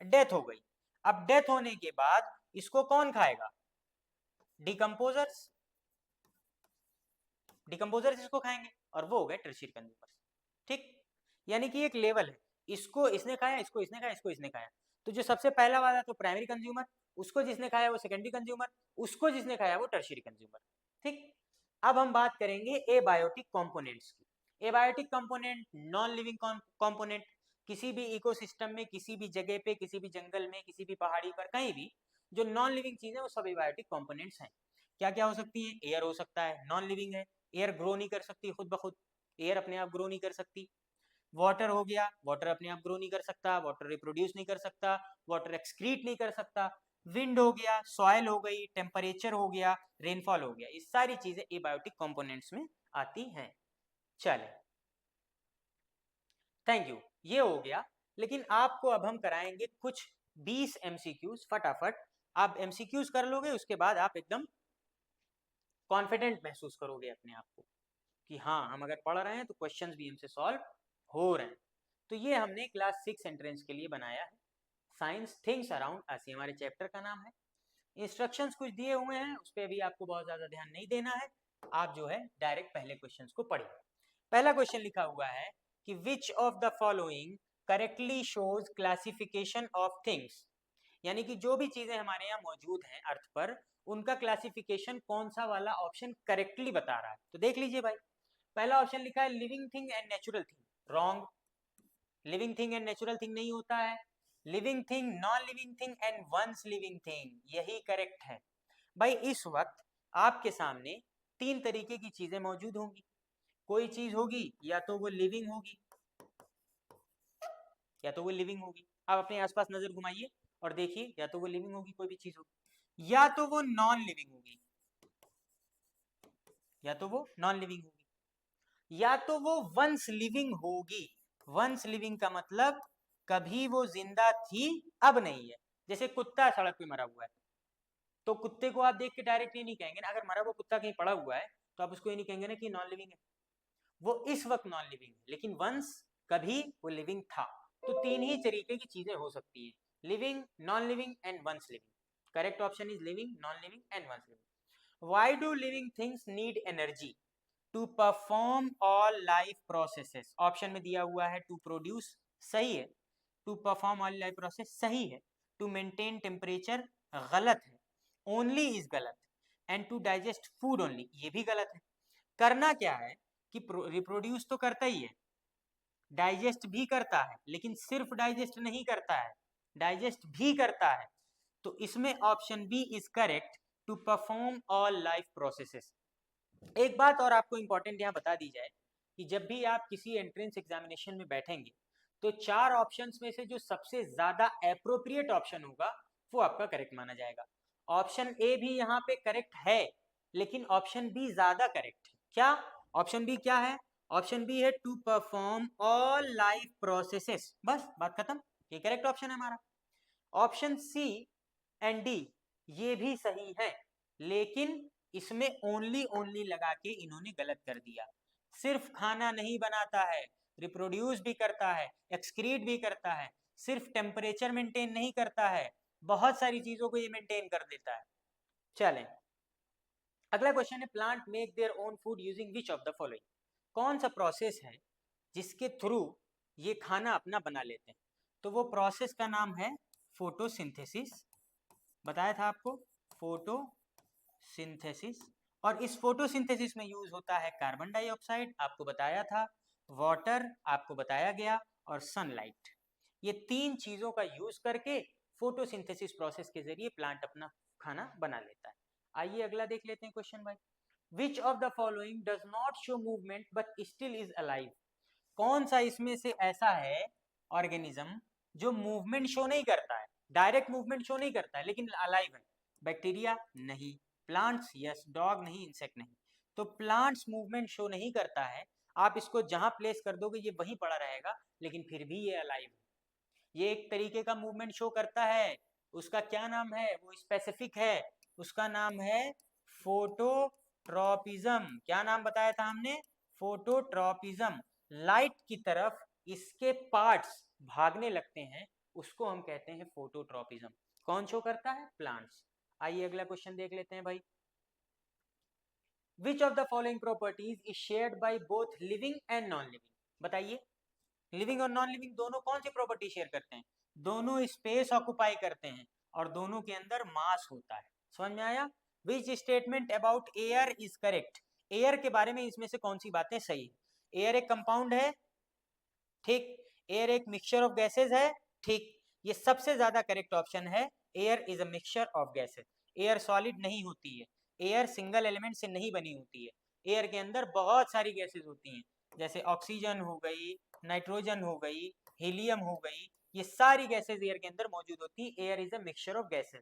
[SPEAKER 1] डेथ हो गई। अब डेथ होने के बाद इसको कौन खाएगा, डिकम्पोजर्स, डिकम्पोजर्स इसको खाएंगे, और वो हो गए टर्शियरी कंज्यूमर्स। ठीक, यानी कि एक लेवल है, इसको इसने खाया, इसको इसने खाया, इसको इसने खाया। तो जो सबसे पहला वाला तो प्राइमरी कंज्यूमर, उसको जिसने खाया वो सेकेंडरी कंज्यूमर, उसको जिसने खाया वो टर्शियरी कंज्यूमर। ठीक, अब हम बात करेंगे एबायोटिक कंपोनेंट्स की। Abiotic component non living component, किसी भी इकोसिस्टम में, किसी भी जगह पे, किसी भी जंगल में, किसी भी पहाड़ी पर, कहीं भी जो नॉन लिविंग चीज है वो सब एबायोटिक कंपोनेंट्स हैं। क्या क्या हो सकती है, एयर हो सकता है, नॉन लिविंग है, एयर ग्रो नहीं कर सकती खुद ब खुद, एयर अपने आप ग्रो नहीं कर सकती। वाटर हो गया, वाटर अपने आप ग्रो नहीं कर सकता, वाटर रिप्रोड्यूस नहीं कर सकता, वाटर एक्सक्रीट नहीं कर सकता। विंड हो गया, सॉइल हो गई, टेम्परेचर हो गया, रेनफॉल हो गया, ये सारी चीजें एबायोटिक कंपोनेंट्स में आती हैं। चले, थैंक यू, ये हो गया। लेकिन आपको अब हम कराएंगे कुछ 20 एमसीक्यूज फटाफट। आप एमसीक्यूज कर लोगे, उसके बाद आप एकदम कॉन्फिडेंट महसूस करोगे अपने आप को कि हाँ, हम अगर पढ़ रहे हैं तो क्वेश्चंस भी हमसे सॉल्व हो रहे हैं। तो ये हमने क्लास 6 एंट्रेंस के लिए बनाया है, साइंस थिंग्स अराउंड अस, हमारे चैप्टर का नाम है। इंस्ट्रक्शंस कुछ दिए हुए हैं, उस पर भी आपको बहुत ज़्यादा ध्यान नहीं देना है, आप जो है डायरेक्ट पहले क्वेश्चंस को पढ़िए। पहला क्वेश्चन लिखा हुआ है कि विच of the following correctly shows classification of things, यानी कि जो भी चीजें हमारे यहाँ मौजूद हैं अर्थ पर, उनका क्लासिफिकेशन कौन सा वाला ऑप्शन करेक्टली बता रहा है। तो देख लीजिए भाई, पहला ऑप्शन लिखा है living thing and natural thing, wrong. Living thing and natural thing नहीं होता है, living thing, non living thing and once living thing, यही करेक्ट है। भाई इस वक्त आपके सामने तीन तरीके की चीजें मौजूद होंगी, कोई चीज होगी या तो वो लिविंग होगी, या तो वो लिविंग होगी, आप अपने आसपास नजर घुमाइए और देखिए, या तो वो लिविंग होगी, कोई भी चीज होगी, या तो वो नॉन लिविंग होगी, या तो वो नॉन लिविंग होगी, या तो वो वंस लिविंग होगी। वंस लिविंग का मतलब कभी वो जिंदा थी, अब नहीं है। जैसे कुत्ता सड़क पे मरा हुआ है, तो कुत्ते को आप देख के डायरेक्ट ये नहीं कहेंगे ना, अगर मरा हुआ कुत्ता कहीं पड़ा हुआ है तो आप उसको ये नहीं कहेंगे ना कि नॉन लिविंग है, वो इस वक्त नॉन लिविंग है, लेकिन वंस कभी वो लिविंग था। तो तीन ही तरीके की चीजें हो सकती है, living, non living and once living. Correct option is living, non living and once living. Why do living things need energy to perform all life processes, option में दिया हुआ है टू प्रोड्यूस, सही है, to perform all life process सही है, to maintain temperature गलत है, ओनली इज गलत, and to digest food only, ये भी गलत है। करना क्या है कि रिप्रोड्यूस तो करता ही है, डाइजेस्ट भी करता है, लेकिन सिर्फ डाइजेस्ट नहीं करता है, डाइजेस्ट भी करता है। तो इसमें option B is correct, to perform all life processes. एक बात और आपको इंपॉर्टेंट यहाँ बता दी जाए कि जब भी आप किसी एंट्रेंस एग्जामिनेशन में बैठेंगे तो चार ऑप्शंस में से जो सबसे ज्यादा एप्रोप्रिएट ऑप्शन होगा वो आपका करेक्ट माना जाएगा। ऑप्शन ए भी यहाँ पे करेक्ट है, लेकिन ऑप्शन बी ज्यादा करेक्ट है। क्या ऑप्शन बी क्या है, ऑप्शन बी है to perform all life processes, बस बात खत्म, ये करेक्ट ऑप्शन है हमारा। ऑप्शन सी एंड डी ये भी सही है, लेकिन इसमें ओनली ओनली लगा के इन्होंने गलत कर दिया। सिर्फ खाना नहीं बनाता है, रिप्रोड्यूस भी करता है, एक्सक्रीट भी करता है, सिर्फ टेम्परेचर मेंटेन नहीं करता है, बहुत सारी चीजों को ये मेंटेन कर देता है। चलें, अगला क्वेश्चन है plant make their own food using which of the following, कौन सा प्रोसेस है जिसके थ्रू ये खाना अपना बना लेते हैं। तो वो प्रोसेस का नाम है फोटोसिंथेसिस, बताया था आपको, फोटोसिंथेसिस। और इस फोटोसिंथेसिस में यूज होता है कार्बन डाइऑक्साइड, आपको बताया था, वाटर आपको बताया गया, और सनलाइट। ये तीन चीजों का यूज करके फोटोसिंथेसिस प्रोसेस के जरिए प्लांट अपना खाना बना लेता है। आइए अगला देख लेते हैं क्वेश्चन भाई, विच of the following does not show movement but still is alive, कौन सा इसमें से ऐसा है ऑर्गेनिज्म जो मूवमेंट शो नहीं करता है, डायरेक्ट मूवमेंट शो नहीं करता है लेकिन अलाइव है। बैक्टीरिया नहीं, प्लांट्स यस, डॉग नहीं, इंसेक्ट नहीं। तो प्लांट्स मूवमेंट शो नहीं करता है, आप इसको जहां प्लेस कर दोगे ये वहीं पड़ा रहेगा, लेकिन फिर भी ये अलाइव है। ये एक तरीके का मूवमेंट शो करता है, उसका क्या नाम है, वो स्पेसिफिक है, उसका नाम है फोटोट्रॉपिज्म। क्या नाम बताया था हमने? फोटोट्रॉपिज्म। लाइट की तरफ इसके पार्ट्स भागने लगते हैं, उसको हम कहते हैं फोटोट्रॉपिज्म। कौन शो करता है? प्लांट्स। आइए अगला क्वेश्चन देख लेते हैं भाई। Which of the following properties is shared by both living and non-living? बताइए, लिविंग और नॉन लिविंग दोनों कौन सी प्रॉपर्टी शेयर करते हैं? दोनों स्पेस ऑक्युपाई करते हैं और दोनों के अंदर मास होता है। समझ में आया? Which statement about air is correct? Air के बारे में इसमें से कौन सी बातें सही है? एयर एक कंपाउंड है, ठीक। एयर एक मिक्सचर ऑफ गैसेज है, ठीक। ये सबसे ज्यादा करेक्ट ऑप्शन है, air is a mixture of gases. Air solid नहीं होती है, एयर सिंगल एलिमेंट से नहीं बनी होती है। एयर के अंदर बहुत सारी गैसेज होती हैं, जैसे ऑक्सीजन हो गई, नाइट्रोजन हो गई, हीलियम हो गई, ये सारी गैसेज एयर के अंदर मौजूद होती है। Air is a mixture of gases.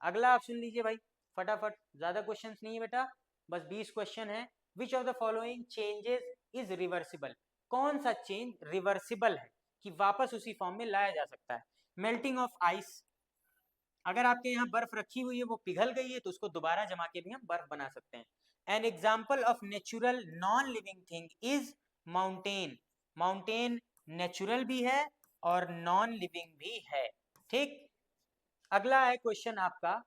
[SPEAKER 1] अगला आप सुन लीजिए भाई फटाफट, ज्यादा क्वेश्चंस नहीं है बेटा, बस 20 क्वेश्चन है। विच of the following changes is reversible? कौन सा चेंज रिवर्सिबल है कि वापस उसी फॉर्म में लाया जा सकता है? मेल्टिंग ऑफ आइस, अगर आपके यहाँ बर्फ रखी हुई है, वो पिघल गई है, तो उसको दोबारा जमा के भी हम बर्फ बना सकते हैं। An example of natural non living thing is mountain. Mountain natural भी है और नॉन लिविंग भी है, ठीक। अगला है क्वेश्चन आपका,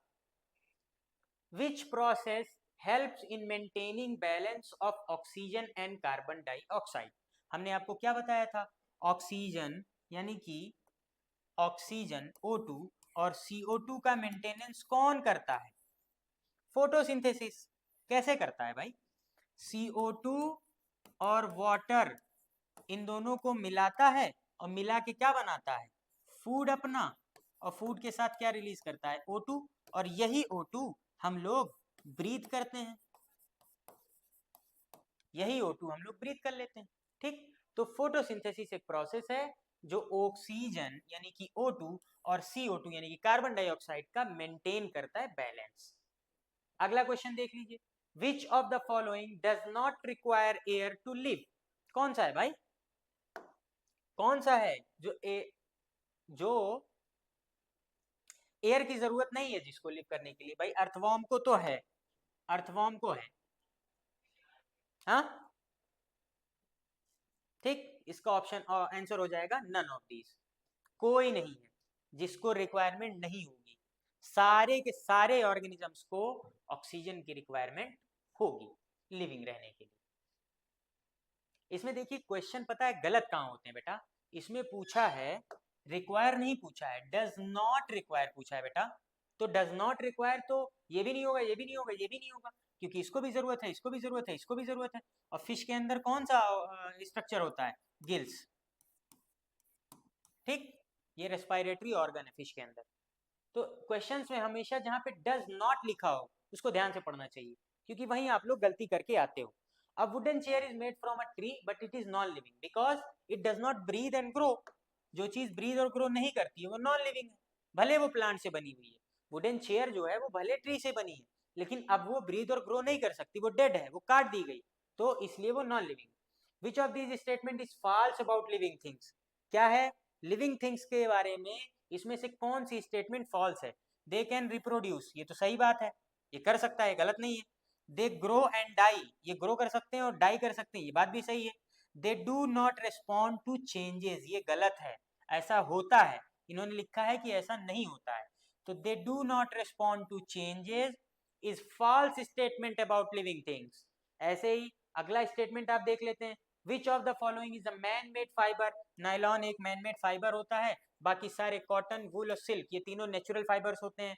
[SPEAKER 1] which process helps in maintaining balance of oxygen and carbon dioxide? हमने आपको क्या बताया था? ऑक्सीजन यानी कि ऑक्सीजन O2 और CO2 का मेंटेनेंस कौन करता है? फोटोसिंथेसिस। कैसे करता है भाई? CO2 और वाटर, इन दोनों को मिलाता है और मिला के क्या बनाता है? फूड अपना, और फूड के साथ क्या रिलीज करता है? O2, और यही O2 हम लोग ब्रीथ करते हैं, यही O2 हम लोग ब्रीथ कर लेते हैं, ठीक। तो फोटोसिंथेसिस एक प्रोसेस है जो ऑक्सीजन यानी कि O2 और CO2 यानी कि कार्बन डाइऑक्साइड का मेंटेन करता है बैलेंस। अगला क्वेश्चन देख लीजिए, which of the following does not require air to live? कौन सा है भाई? कौन सा है जो एयर की जरूरत नहीं है जिसको लिव करने के लिए? भाई अर्थवॉर्म को तो है, अर्थवॉर्म को है, हाँ, ठीक। इसका ऑप्शन आंसर हो जाएगा नन ऑफ दीज। कोई नहीं है जिसको रिक्वायरमेंट नहीं होगी, सारे के सारे ऑर्गेनिजम्स को ऑक्सीजन की रिक्वायरमेंट होगी लिविंग रहने के लिए। इसमें देखिए क्वेश्चन पता है गलत कहाँ होते हैं बेटा? इसमें पूछा है, रिक्वायर नहीं पूछा है, डज नॉट रिक्वायर पूछा है बेटा। तो डज नॉट रिक्वायर तो ये भी नहीं होगा, ये भी नहीं होगा, ये भी नहीं होगा, क्योंकि इसको भी जरूरत है, इसको भी जरूरत है, इसको भी जरूरत है। और फिश के अंदर कौन सा स्ट्रक्चर होता है? गिल्स, ठीक। ये रेस्पिरेटरी ऑर्गन है फिश के अंदर। तो क्वेश्चंस में हमेशा जहाँ पे डज नॉट लिखा हो उसको ध्यान से पढ़ना चाहिए, क्योंकि वहीं आप लोग गलती करके आते हो। A wooden chair is made from a tree but it is non-living because it does not breathe and grow. जो चीज ब्रीथ और ग्रो नहीं करती है वो नॉन लिविंग है, भले वो प्लांट से बनी हुई है। वुडन चेयर जो है वो भले ट्री से बनी है, लेकिन अब वो ब्रीथ और ग्रो नहीं कर सकती, वो डेड है, वो काट दी गई, तो इसलिए वो non living. Which of these statement is false about living things? क्या है लिविंग थिंग्स के बारे में, इसमें से कौन सी स्टेटमेंट फॉल्स है? दे कैन रिप्रोड्यूस, ये तो सही बात है, ये कर सकता है, गलत नहीं है। दे ग्रो एंड डाई, ये ग्रो कर सकते हैं और डाई कर सकते हैं, ये बात भी सही है। They do not respond to changes, ये गलत है, ऐसा होता है, इन्होंने लिखा है कि ऐसा नहीं होता है। तो they do not respond to changes is false statement about living things. ऐसे ही अगला स्टेटमेंट आप देख लेते हैं, which of the following is a man made fibre? Nylon एक मैन मेड फाइबर होता है, बाकी सारे कॉटन, वूल और सिल्क ये तीनों नेचुरल फाइबर्स होते हैं।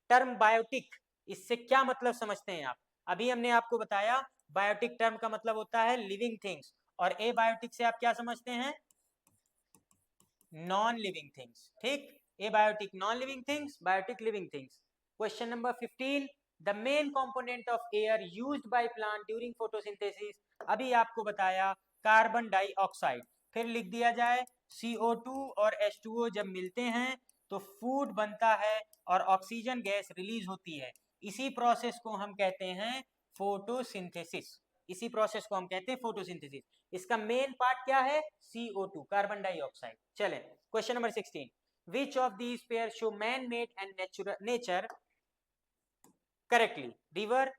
[SPEAKER 1] टर्म बायोटिक, इससे क्या मतलब समझते हैं आप? अभी हमने आपको बताया बायोटिक टर्म का मतलब होता है लिविंग थिंग्स, और ए बायोटिक से आप क्या समझते हैं? नॉन लिविंग थिंग्स, ठीक। Abiotic non living things, biotic living things. Question number 15, the main component of air used by plant during photosynthesis? अभी आपको बताया कार्बन डाइऑक्साइड, फिर लिख दिया जाए CO2 और H2O जब मिलते हैं तो फूड बनता है और ऑक्सीजन गैस रिलीज होती है, इसी प्रोसेस को हम कहते हैं फोटोसिंथेसिस। इसी प्रोसेस को हम कहते हैं फोटोसिंथेसिस। इसका मेन पार्ट क्या है? CO2, carbon dioxide. चलें, question number 16, which of these pair show man made and nature correctly? River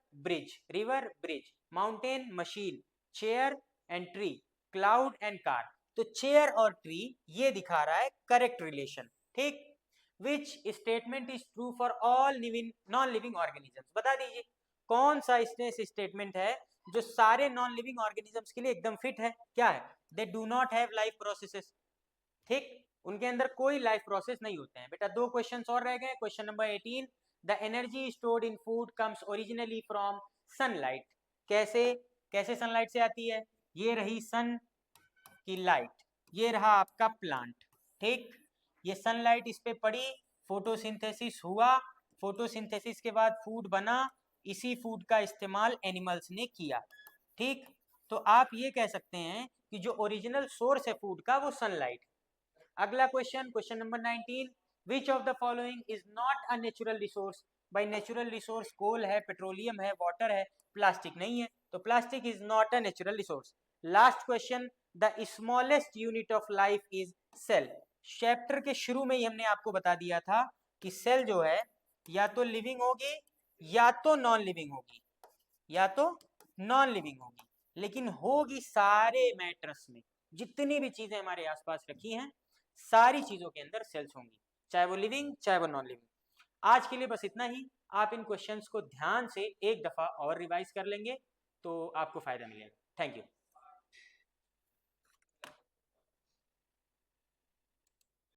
[SPEAKER 1] bridge, mountain machine, chair and tree, cloud and car. तो चेयर और ट्री ये दिखा रहा है करेक्ट रिलेशन, ठीक। Which statement is true for all living non living organisms? बता दीजिए कौन सा इसमें स्टेटमेंट है जो सारे नॉन लिविंग ऑर्गेनिजम्स के लिए एकदम फिट है? क्या है? They do not have life processes, ठीक, उनके अंदर कोई लाइफ प्रोसेस नहीं होते हैं। बेटा 2 क्वेश्चंस और रह गए। Question number 18, the energy stored in food comes originally from sunlight. कैसे सनलाइट से आती है? ये रही सन की लाइट, ये रहा आपका प्लांट, ठीक। ये सनलाइट इस पे पड़ी, फोटोसिंथेसिस हुआ, फोटोसिंथेसिस के बाद फूड बना, इसी फूड का इस्तेमाल एनिमल्स ने किया, ठीक। तो आप ये कह सकते हैं कि जो ओरिजिनल सोर्स है फूड का वो सनलाइट। अगला question, question number 19, which of the following is not a natural resource? भाई नेचुरल रिसोर्स कोल है, पेट्रोलियम है, वाटर है, प्लास्टिक नहीं है, तो plastic is not a natural resource. Last question, the smallest unit of life is cell. Chapter के शुरू में ही हमने आपको बता दिया था कि सेल जो है या तो लिविंग होगी या तो नॉन लिविंग होगी, या तो नॉन लिविंग होगी, लेकिन होगी सारे मैटर्स में। जितनी भी चीजें हमारे आसपास रखी हैं सारी चीजों के अंदर सेल्स होंगी, चाहे वो लिविंग चाहे वो नॉन लिविंग। आज के लिए बस इतना ही। आप इन क्वेश्चंस को ध्यान से एक दफा और रिवाइज कर लेंगे तो आपको फायदा मिलेगा। Thank you.